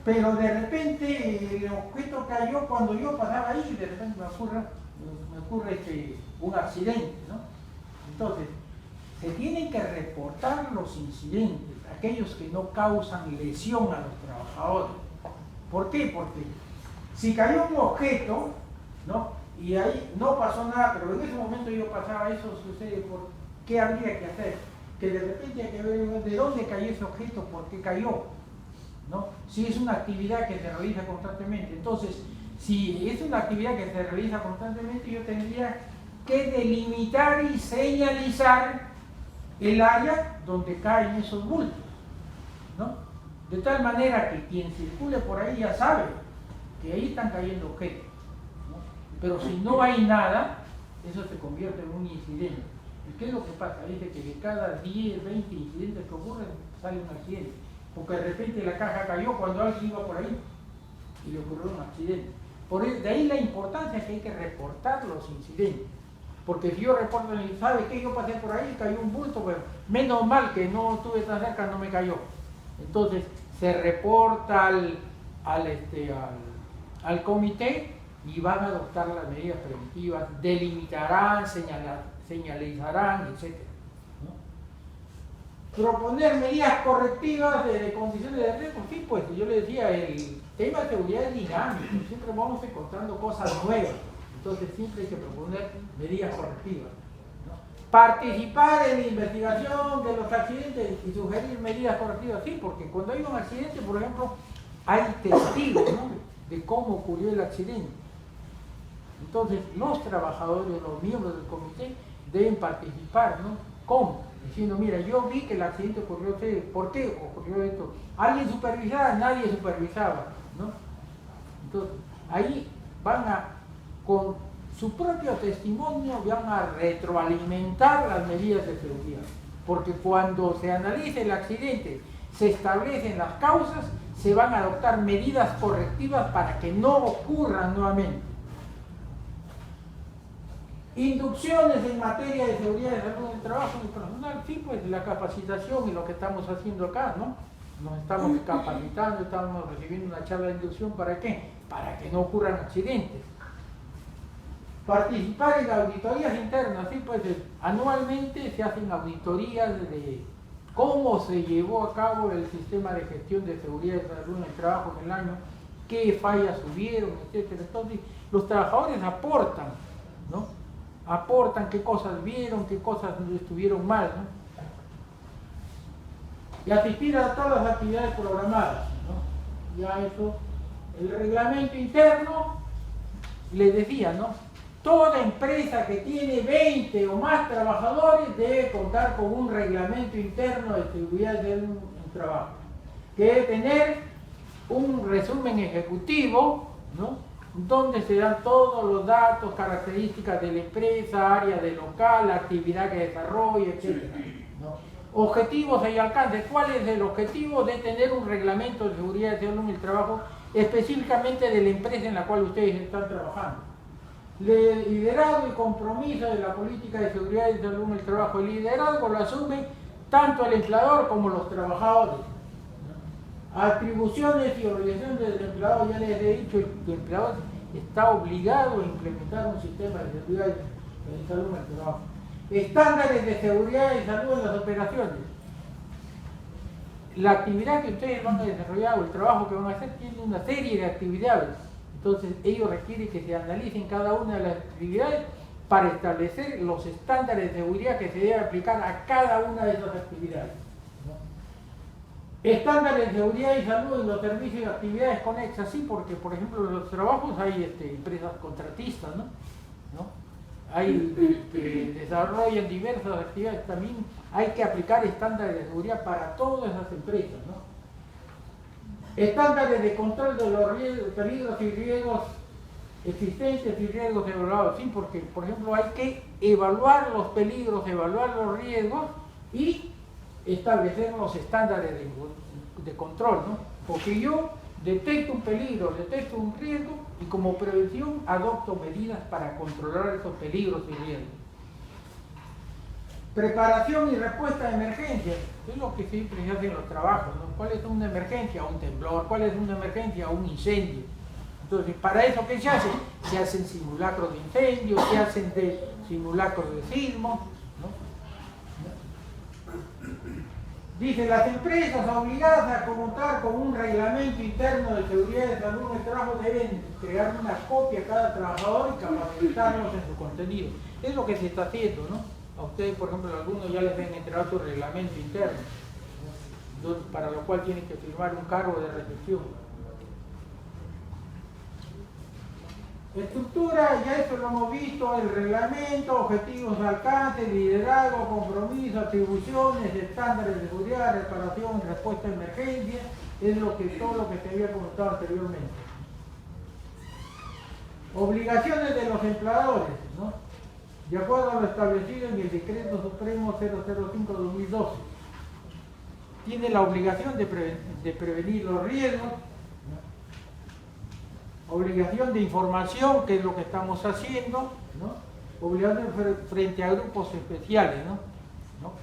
Pero de repente el objeto cayó cuando yo pasaba ahí y de repente me ocurre un accidente, ¿no? Entonces, se tienen que reportar los incidentes, aquellos que no causan lesión a los trabajadores. ¿Por qué? Porque si cayó un objeto, ¿no?, y ahí no pasó nada, pero en ese momento yo pasaba, eso sucede, ¿por qué habría que hacer? Que de repente hay que ver de dónde cayó ese objeto, por qué cayó, ¿no? Si es una actividad que se realiza constantemente. Entonces, si es una actividad que se realiza constantemente, yo tendría que delimitar y señalizar el área donde caen esos bultos, ¿no? De tal manera que quien circule por ahí ya sabe que ahí están cayendo objetos, ¿no? Pero si no hay nada, eso se convierte en un incidente. ¿Y qué es lo que pasa? Dice que de cada 10, 20 incidentes que ocurren, sale un accidente. Porque de repente la caja cayó cuando alguien iba por ahí y le ocurrió un accidente. De ahí la importancia que hay que reportar los incidentes. Porque si yo reporto, ¿sabe qué? Yo pasé por ahí y cayó un bulto, pero menos mal que no estuve tan cerca, no me cayó. Entonces se reporta al comité y van a adoptar las medidas preventivas, delimitarán, señalizarán, etc., ¿no? Proponer medidas correctivas de condiciones de riesgo. Sí, pues yo le decía, el tema de seguridad es dinámico, siempre vamos encontrando cosas nuevas. Entonces siempre hay que proponer medidas correctivas, ¿no? Participar en la investigación de los accidentes y sugerir medidas correctivas, sí, porque cuando hay un accidente, por ejemplo, hay testigos, ¿no?, de cómo ocurrió el accidente. Entonces los trabajadores, los miembros del comité deben participar, ¿no? ¿Cómo? Diciendo, mira, yo vi que el accidente ocurrió, ¿por qué ocurrió esto? ¿Alguien supervisaba? Nadie supervisaba, ¿no? Entonces ahí van a, con su propio testimonio, van a retroalimentar las medidas de seguridad, porque cuando se analice el accidente, se establecen las causas, se van a adoptar medidas correctivas para que no ocurran nuevamente. Inducciones en materia de seguridad y salud en el trabajo y personal, sí, pues la capacitación y lo que estamos haciendo acá, ¿no? Nos estamos capacitando, estamos recibiendo una charla de inducción, ¿para qué? Para que no ocurran accidentes. Participar en auditorías internas, sí, pues anualmente se hacen auditorías de cómo se llevó a cabo el sistema de gestión de seguridad y salud en el trabajo en el año, qué fallas hubieron, etcétera. Entonces, los trabajadores aportan, ¿no? Aportan qué cosas vieron, qué cosas estuvieron mal, ¿no? Y asistir a todas las actividades programadas, ¿no? Ya eso, el reglamento interno, les decía, ¿no? Toda empresa que tiene 20 o más trabajadores debe contar con un reglamento interno de seguridad del trabajo, que debe tener un resumen ejecutivo, ¿no? Donde se dan todos los datos, características de la empresa, área de local, actividad que desarrolla, etc. ¿No? Objetivos y alcances. ¿Cuál es el objetivo de tener un reglamento de seguridad de salud en el trabajo específicamente de la empresa en la cual ustedes están trabajando? Liderazgo y compromiso de la política de seguridad y salud en el trabajo. El liderazgo lo asume tanto el empleador como los trabajadores. Atribuciones y obligaciones del empleador, ya les he dicho, el empleador está obligado a implementar un sistema de seguridad y salud en el trabajo. Estándares de seguridad y salud en las operaciones. La actividad que ustedes van a desarrollar o el trabajo que van a hacer tiene una serie de actividades. Entonces, ello requiere que se analicen cada una de las actividades para establecer los estándares de seguridad que se deben aplicar a cada una de esas actividades, ¿no? Estándares de seguridad y salud en los servicios y actividades conexas, sí, porque, por ejemplo, en los trabajos hay empresas contratistas, ¿no? Hay que desarrollan diversas actividades, también hay que aplicar estándares de seguridad para todas esas empresas, ¿no? Estándares de control de los peligros y riesgos existentes y riesgos evaluados, sí, porque, por ejemplo, hay que evaluar los peligros, evaluar los riesgos y establecer los estándares de control, ¿no? Porque yo detecto un peligro, detecto un riesgo y como prevención adopto medidas para controlar esos peligros y riesgos. Preparación y respuesta a emergencias, es lo que siempre se hace en los trabajos, ¿no? ¿Cuál es una emergencia? Un temblor. ¿Cuál es una emergencia? Un incendio. Entonces, para eso, ¿qué se hace? Se hacen simulacros de incendio, se hacen simulacros de sismos, ¿no? Dice, las empresas obligadas a contar con un reglamento interno de seguridad de salud en el trabajo deben entregar una copia a cada trabajador y capacitarlos en su contenido. Es lo que se está haciendo, ¿no? A ustedes, por ejemplo, algunos ya les deben entregar su reglamento interno, ¿no? Para lo cual tienen que firmar un cargo de recepción. Estructura, ya esto lo hemos visto, el reglamento, objetivos, alcance, liderazgo, compromiso, atribuciones, estándares de seguridad, reparación, respuesta a emergencia, es todo lo que se había comentado anteriormente. Obligaciones de los empleadores, ¿no? De acuerdo a lo establecido en el Decreto Supremo 005/2012. Tiene la obligación de prevenir los riesgos, ¿no? Obligación de información, que es lo que estamos haciendo, ¿no? Obligación frente a grupos especiales, ¿no?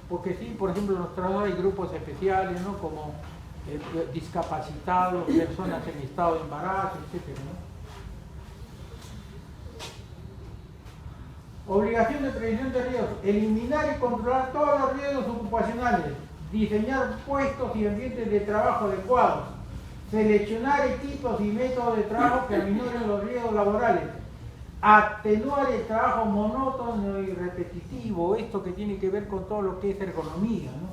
Porque sí, por ejemplo, en los trabajos hay grupos especiales, ¿no? Como discapacitados, personas en estado de embarazo, etc., ¿no? Obligación de prevención de riesgos, eliminar y controlar todos los riesgos ocupacionales, diseñar puestos y ambientes de trabajo adecuados, seleccionar equipos y métodos de trabajo que aminoren los riesgos laborales, atenuar el trabajo monótono y repetitivo, esto que tiene que ver con todo lo que es ergonomía, ¿no?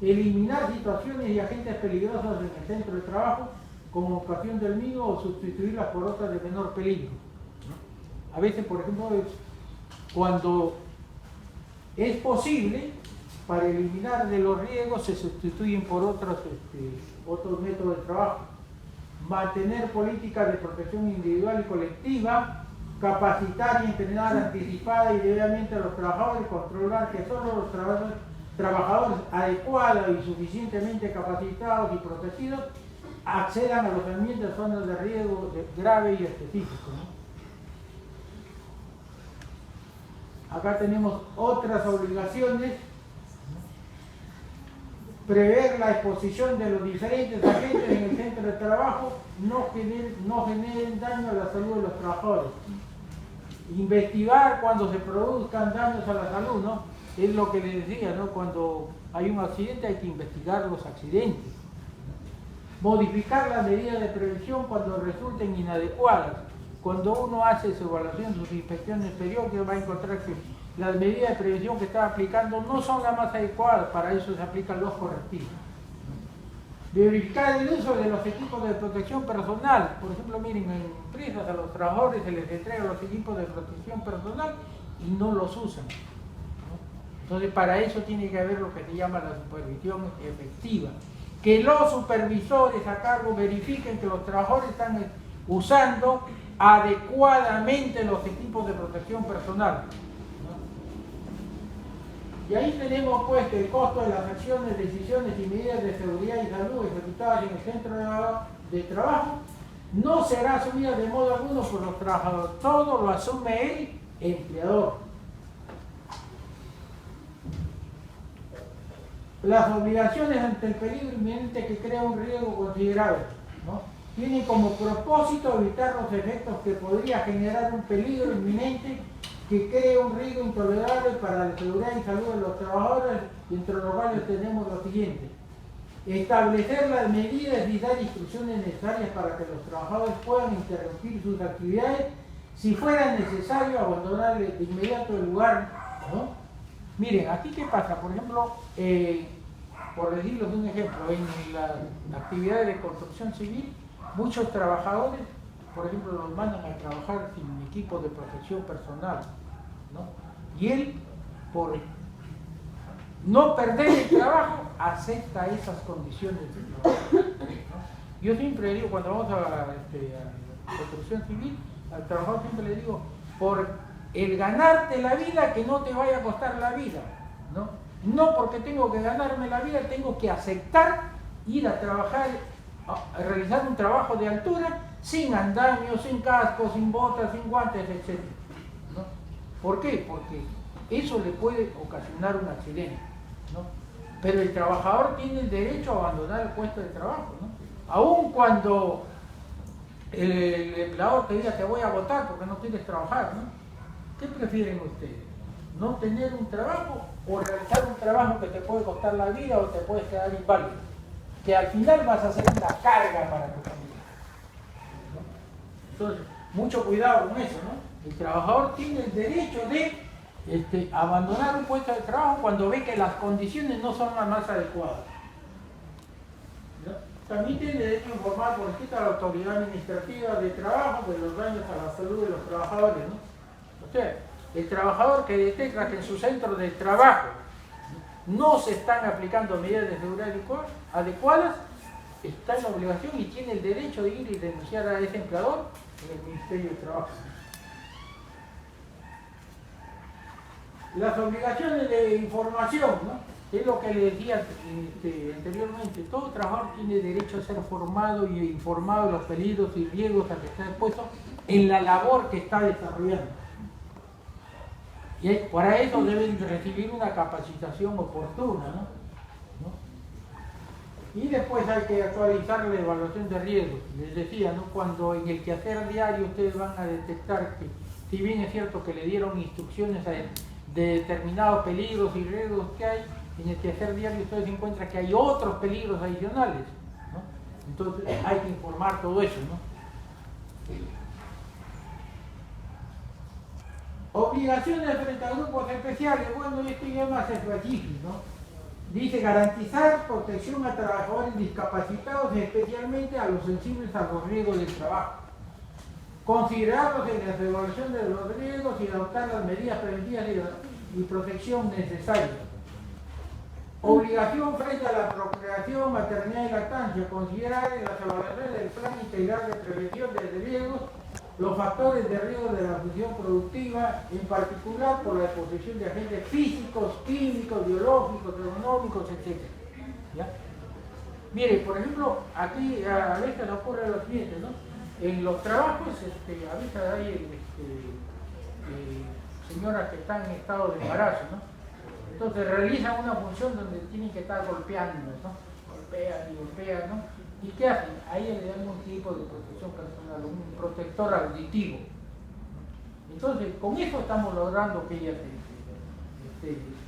Eliminar situaciones y agentes peligrosos en el centro de trabajo como ocasión del mismo o sustituirlas por otras de menor peligro, ¿no? A veces, por ejemplo, cuando es posible, para eliminar de los riesgos se sustituyen por otros métodos de trabajo. Mantener políticas de protección individual y colectiva, capacitar y entrenar anticipada y debidamente a los trabajadores, controlar que solo los trabajadores adecuados y suficientemente capacitados y protegidos accedan a los ambientes de zonas de riesgo grave y específico, ¿no? Acá tenemos otras obligaciones. Prever la exposición de los diferentes agentes en el centro de trabajo no generen daño a la salud de los trabajadores. Investigar cuando se produzcan daños a la salud, ¿no? Es lo que les decía, ¿no? Cuando hay un accidente hay que investigar los accidentes. modificar las medidas de prevención cuando resulten inadecuadas. Cuando uno hace su evaluación, sus inspecciones periódicas, va a encontrar que las medidas de prevención que está aplicando no son las más adecuadas, para eso se aplican los correctivos. Verificar el uso de los equipos de protección personal. Por ejemplo, miren, en empresas a los trabajadores se les entrega los equipos de protección personal y no los usan, ¿no? Entonces, para eso tiene que haber lo que se llama la supervisión efectiva. Que los supervisores a cargo verifiquen que los trabajadores están usando adecuadamente los equipos de protección personal, ¿no? Y ahí tenemos pues que el costo de las acciones, decisiones y medidas de seguridad y salud ejecutadas en el centro de trabajo no será asumida de modo alguno por los trabajadores, todo lo asume el empleador. Las obligaciones ante el peligro inminente que crea un riesgo considerable, ¿no? Tienen como propósito evitar los efectos que podría generar un peligro inminente que cree un riesgo intolerable para la seguridad y salud de los trabajadores, entre los cuales tenemos lo siguiente: establecer las medidas y dar instrucciones necesarias para que los trabajadores puedan interrumpir sus actividades si fuera necesario abandonar de inmediato el lugar, ¿no? Miren, aquí qué pasa, por ejemplo, por decirles un ejemplo, en las actividades de construcción civil, muchos trabajadores, por ejemplo, los mandan a trabajar sin equipo de protección personal, ¿no? Y él, por no perder el trabajo, acepta esas condiciones de trabajo, ¿no? Yo siempre digo, cuando vamos a construcción civil, al trabajador siempre le digo, por el ganarte la vida, que no te vaya a costar la vida, ¿no? No porque tengo que ganarme la vida, tengo que aceptar ir a trabajar, a realizar un trabajo de altura, sin andamios, sin cascos, sin botas, sin guantes, etc., ¿no? ¿Por qué? Porque eso le puede ocasionar un accidente, ¿no? Pero el trabajador tiene el derecho a abandonar el puesto de trabajo, ¿no? Aun cuando el empleador te diga te voy a botar porque no quieres trabajar, ¿no? ¿Qué prefieren ustedes? ¿No tener un trabajo o realizar un trabajo que te puede costar la vida o te puedes quedar inválido? Que al final vas a ser una carga para tu familia, ¿no? Entonces, mucho cuidado con eso, ¿no? El trabajador tiene el derecho de abandonar un puesto de trabajo cuando ve que las condiciones no son las más adecuadas, ¿no? También tiene derecho a informar por escrito a la autoridad administrativa de trabajo de los daños a la salud de los trabajadores, ¿no? O sea, el trabajador que detecta que en su centro de trabajo no se están aplicando medidas de seguridad adecuadas, está en la obligación y tiene el derecho de ir y denunciar a ese empleador en el Ministerio de Trabajo. Las obligaciones de información, ¿no? Es lo que le decía anteriormente. Todo trabajador tiene derecho a ser formado y informado de los peligros y riesgos a que está expuesto en la labor que está desarrollando. Y para eso deben recibir una capacitación oportuna, ¿no? Y después hay que actualizar la evaluación de riesgos. Les decía, ¿no? Cuando en el quehacer diario ustedes van a detectar que, si bien es cierto que le dieron instrucciones de determinados peligros y riesgos que hay, en el quehacer diario ustedes encuentran que hay otros peligros adicionales, ¿no? Entonces hay que informar todo eso, ¿no? Obligaciones frente a grupos especiales. Bueno, esto ya es más específico, ¿no? Dice garantizar protección a trabajadores discapacitados y especialmente a los sensibles a los riesgos del trabajo. Considerarlos en la evaluación de los riesgos y adoptar las medidas preventivas y protección necesarias. Obligación frente a la procreación, maternidad y lactancia. Considerar en las evaluaciones del plan integral de prevención de riesgos los factores de riesgo de la función productiva, en particular por la exposición de agentes físicos, químicos, biológicos, ergonómicos, etc. ¿Ya? Mire, por ejemplo, aquí a veces ocurre lo siguiente, ¿no? En los trabajos, a veces hay señoras que están en estado de embarazo, ¿no? Entonces realizan una función donde tienen que estar golpeando, ¿no? Golpean y golpean, ¿no? ¿Y qué hacen? Ahí le dan un tipo de protección personal, un protector auditivo. Entonces, con eso estamos logrando que ella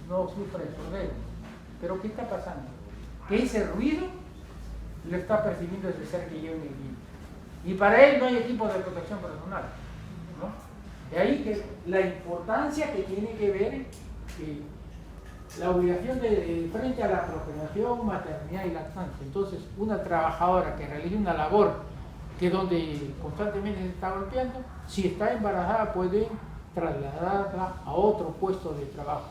no sufra de sordera. Pero ¿qué está pasando? Que ese ruido lo está percibiendo desde ser que lleva en el día. Y para él no hay equipo de protección personal, ¿no? De ahí que la importancia que tiene que ver la obligación frente a la procreación, maternidad y lactancia. Entonces, una trabajadora que realiza una labor que donde constantemente se está golpeando, si está embarazada puede trasladarla a otro puesto de trabajo.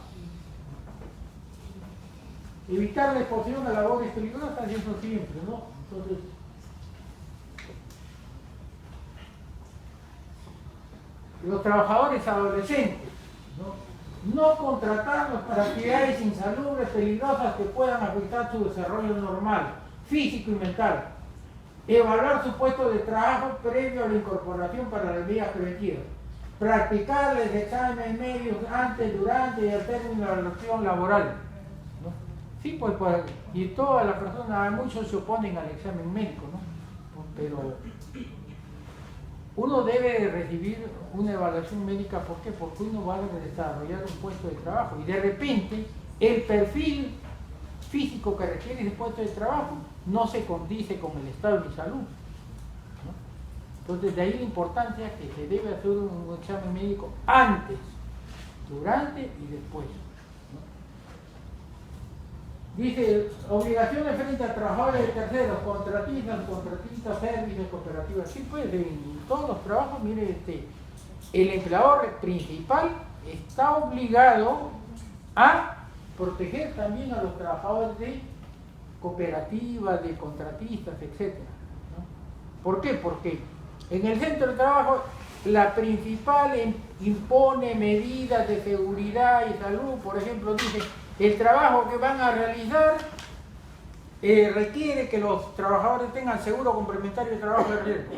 Evitar la exposición a labores peligrosas, eso siempre, ¿no? Entonces, los trabajadores adolescentes, no contratarlos para actividades insalubres, peligrosas que puedan afectar su desarrollo normal, físico y mental. Evaluar su puesto de trabajo previo a la incorporación para las medidas preventivas. Practicarles exámenes medios antes, durante y al término de la relación laboral, ¿no? Sí, pues, y todas las personas, muchos se oponen al examen médico, ¿no? Pero uno debe recibir una evaluación médica, ¿por qué? Porque uno va a desarrollar un puesto de trabajo y de repente el perfil físico que requiere ese puesto de trabajo no se condice con el estado de mi salud, ¿no? Entonces de ahí la importancia que se debe hacer un examen médico antes, durante y después, ¿no? Dice, obligaciones frente a trabajadores de terceros, contratistas, servicios, cooperativas. Sí, pues en todos los trabajos, mire, el empleador principal está obligado a proteger también a los trabajadores de cooperativas, de contratistas, etc., ¿no? ¿Por qué? Porque en el centro de trabajo la principal impone medidas de seguridad y salud. Por ejemplo, dice, el trabajo que van a realizar requiere que los trabajadores tengan seguro complementario de trabajo de riesgo.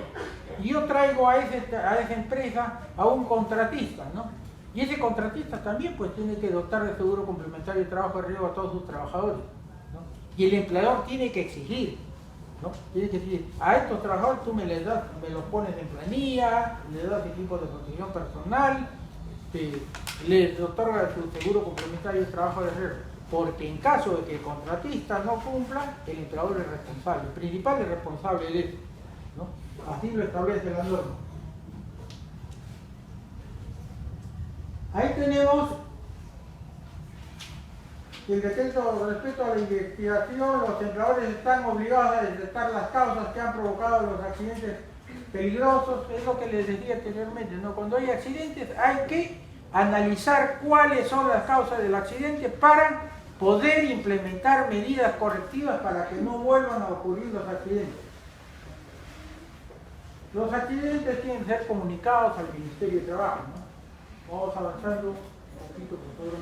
Y yo traigo a esa empresa a un contratista, ¿no? Y ese contratista también pues tiene que dotar de seguro complementario de trabajo de riesgo a todos sus trabajadores, ¿no? Y el empleador tiene que exigir, ¿no? Tiene que decir, a estos trabajadores tú me los pones en planilla, le das equipo de protección personal, les otorga su seguro complementario de trabajo de riesgo. Porque en caso de que el contratista no cumpla, el empleador es responsable, el principal es responsable de eso, ¿no? Así lo establece la norma. Ahí tenemos el decreto respecto a la investigación. Los empleadores están obligados a detectar las causas que han provocado los accidentes peligrosos. Es lo que les decía anteriormente, ¿no? Cuando hay accidentes hay que analizar cuáles son las causas del accidente para poder implementar medidas correctivas para que no vuelvan a ocurrir los accidentes. Los accidentes tienen que ser comunicados al Ministerio de Trabajo, ¿no? Vamos avanzando un poquito, por favor.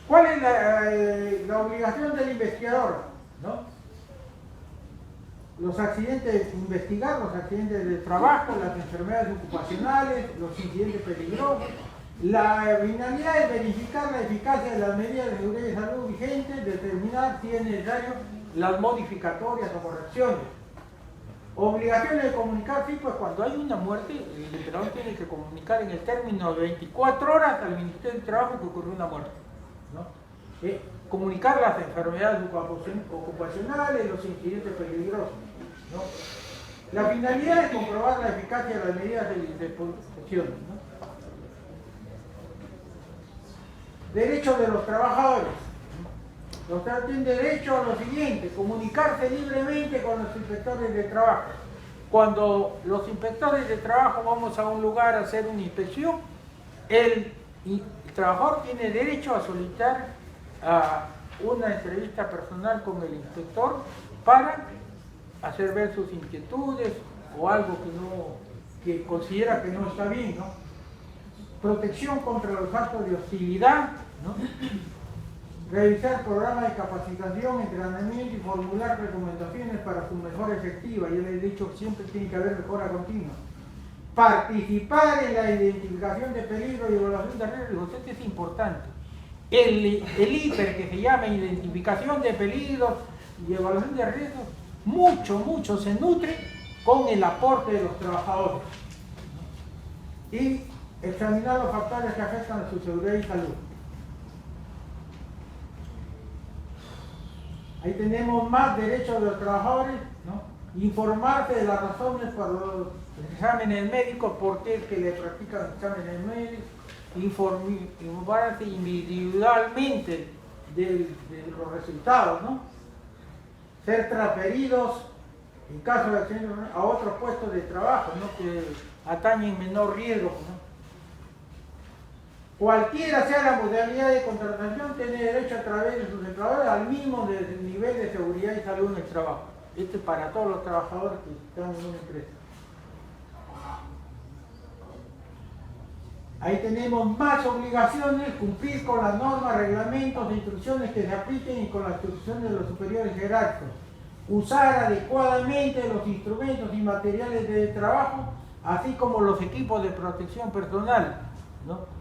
¿Cuál es la obligación del investigador, ¿no? Los accidentes, investigar los accidentes de trabajo, las enfermedades ocupacionales, los incidentes peligrosos. La finalidad es verificar la eficacia de las medidas de seguridad y salud vigentes, determinar si es necesario las modificatorias o correcciones. Obligaciones de comunicar, sí, pues cuando hay una muerte, el empleador tiene que comunicar en el término de 24 horas al Ministerio de Trabajo que ocurrió una muerte, ¿no? Comunicar las enfermedades ocupacionales, los incidentes peligrosos, ¿no? La finalidad es comprobar la eficacia de las medidas de protección, ¿no? Derechos de los trabajadores. Los trabajadores tienen derecho a lo siguiente: comunicarse libremente con los inspectores de trabajo. Cuando los inspectores de trabajo vamos a un lugar a hacer una inspección, el trabajador tiene derecho a solicitar una entrevista personal con el inspector para hacer ver sus inquietudes o algo que considera que no está bien, ¿no? Protección contra los actos de hostilidad, ¿no? Revisar programas de capacitación, entrenamiento y formular recomendaciones para su mejora efectiva. Yo les he dicho que siempre tiene que haber mejora continua. Participar en la identificación de peligro y evaluación de riesgos. Esto es importante. El IPER, que se llama Identificación de Peligros y Evaluación de Riesgos, mucho se nutre con el aporte de los trabajadores. Y examinar los factores que afectan a su seguridad y salud. Ahí tenemos más derechos de los trabajadores, ¿no? Informarse de las razones para los exámenes médicos, por qué es que le practican exámenes médicos, informarse individualmente de los resultados, ¿no? Ser transferidos en caso de accidente a otros puestos de trabajo, ¿no? Que atañen menor riesgo, ¿no? Cualquiera sea la modalidad de contratación, tiene derecho a través de sus empleadores al mismo nivel de seguridad y salud en el trabajo. Esto es para todos los trabajadores que están en una empresa. Ahí tenemos más obligaciones, cumplir con las normas, reglamentos e instrucciones que se apliquen y con la instrucción de los superiores jerárquicos. Usar adecuadamente los instrumentos y materiales de trabajo, así como los equipos de protección personal, ¿no?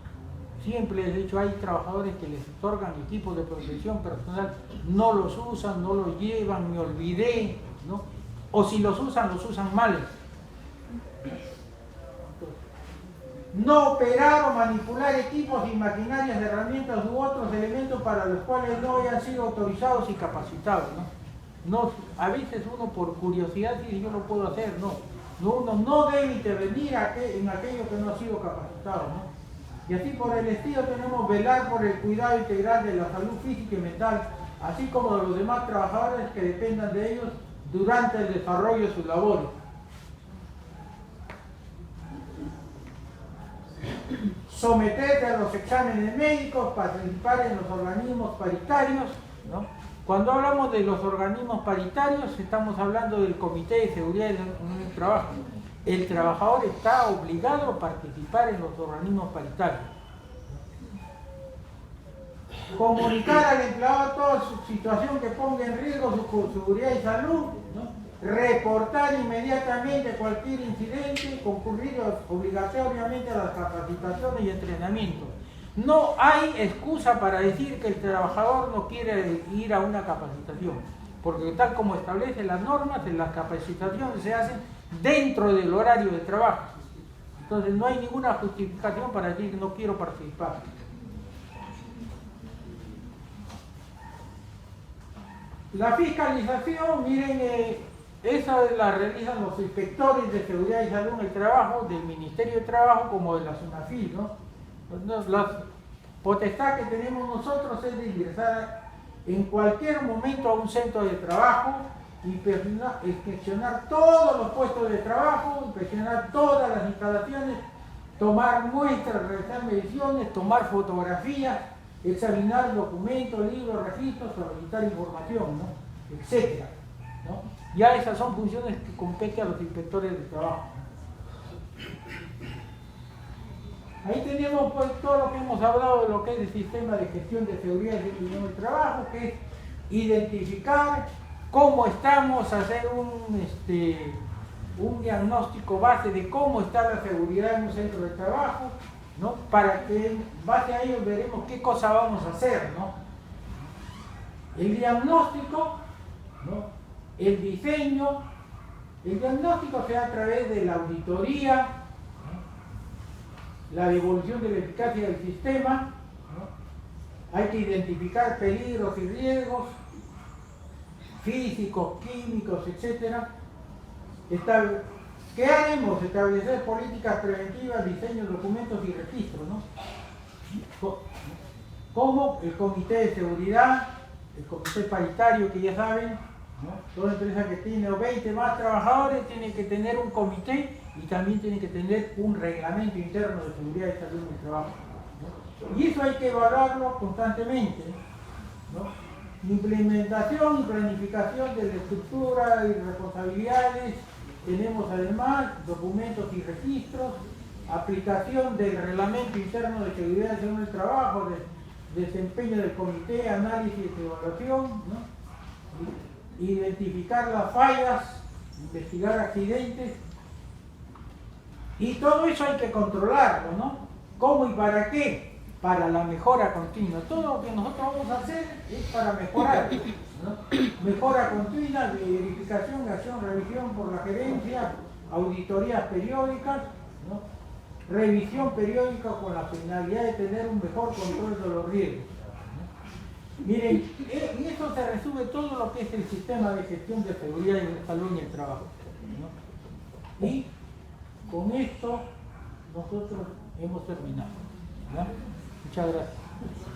Siempre les he dicho, hay trabajadores que les otorgan equipos de protección personal, no los usan, no los llevan, me olvidé, ¿no? O si los usan mal. No operar o manipular equipos y maquinarias, herramientas u otros elementos para los cuales no hayan sido autorizados y capacitados, ¿no? A veces uno por curiosidad dice, yo lo puedo hacer, no. Uno no debe intervenir en aquello que no ha sido capacitado, ¿no? Y así por el estilo tenemos velar por el cuidado integral de la salud física y mental, así como de los demás trabajadores que dependan de ellos durante el desarrollo de sus labores. Someterse a los exámenes médicos, participar en los organismos paritarios, ¿no? Cuando hablamos de los organismos paritarios, estamos hablando del Comité de Seguridad en el Trabajo. El trabajador está obligado a participar en los organismos paritarios. Comunicar al empleado toda su situación que ponga en riesgo su seguridad y salud, ¿no? Reportar inmediatamente cualquier incidente, concurrir obligatoriamente a las capacitaciones y entrenamientos. No hay excusa para decir que el trabajador no quiere ir a una capacitación, porque tal como establecen las normas, las capacitaciones se hacen dentro del horario de trabajo. Entonces no hay ninguna justificación para decir que no quiero participar. La fiscalización, miren, esa la realizan los inspectores de seguridad y salud en el trabajo, del Ministerio de Trabajo como de la SUNAFIL, ¿no? La potestad que tenemos nosotros es de ingresar en cualquier momento a un centro de trabajo, inspeccionar todos los puestos de trabajo, inspeccionar todas las instalaciones, tomar muestras, realizar mediciones, tomar fotografías, examinar documentos, libros, registros, solicitar información, ¿no? Etcétera, ¿no? Ya esas son funciones que competen a los inspectores de trabajo. Ahí tenemos pues todo lo que hemos hablado de lo que es el sistema de gestión de seguridad y del trabajo, que es identificar cómo estamos, hacer un diagnóstico base de cómo está la seguridad en un centro de trabajo, ¿no? Para que en base a ello veremos qué cosa vamos a hacer, ¿no? El diagnóstico, ¿no? El diseño, el diagnóstico se da a través de la auditoría, ¿no? La devolución de la eficacia del sistema, ¿no? Hay que identificar peligros y riesgos físicos, químicos, etc. ¿Qué haremos? Establecer políticas preventivas, diseños, documentos y registros, ¿no? Como el comité de seguridad, el comité paritario que ya saben, ¿no? Toda empresa que tiene 20 más trabajadores tiene que tener un comité y también tiene que tener un reglamento interno de seguridad y salud en el trabajo, ¿no? Y eso hay que evaluarlo constantemente, ¿no? Implementación y planificación de la estructura y responsabilidades. Tenemos además documentos y registros, aplicación del reglamento interno de seguridad y salud en el trabajo, desempeño del comité, análisis y evaluación, ¿no? Identificar las fallas, investigar accidentes, y todo eso hay que controlarlo, ¿no? ¿Cómo y para qué? Para la mejora continua. Todo lo que nosotros vamos a hacer es para mejorar, ¿no? Mejora continua, verificación, acción, revisión por la gerencia, auditorías periódicas, ¿no? Revisión periódica con la finalidad de tener un mejor control de los riesgos, ¿no? Miren, en eso se resume todo lo que es el sistema de gestión de seguridad y de salud en el trabajo, ¿no? Y con esto nosotros hemos terminado, ¿no? Muchas gracias.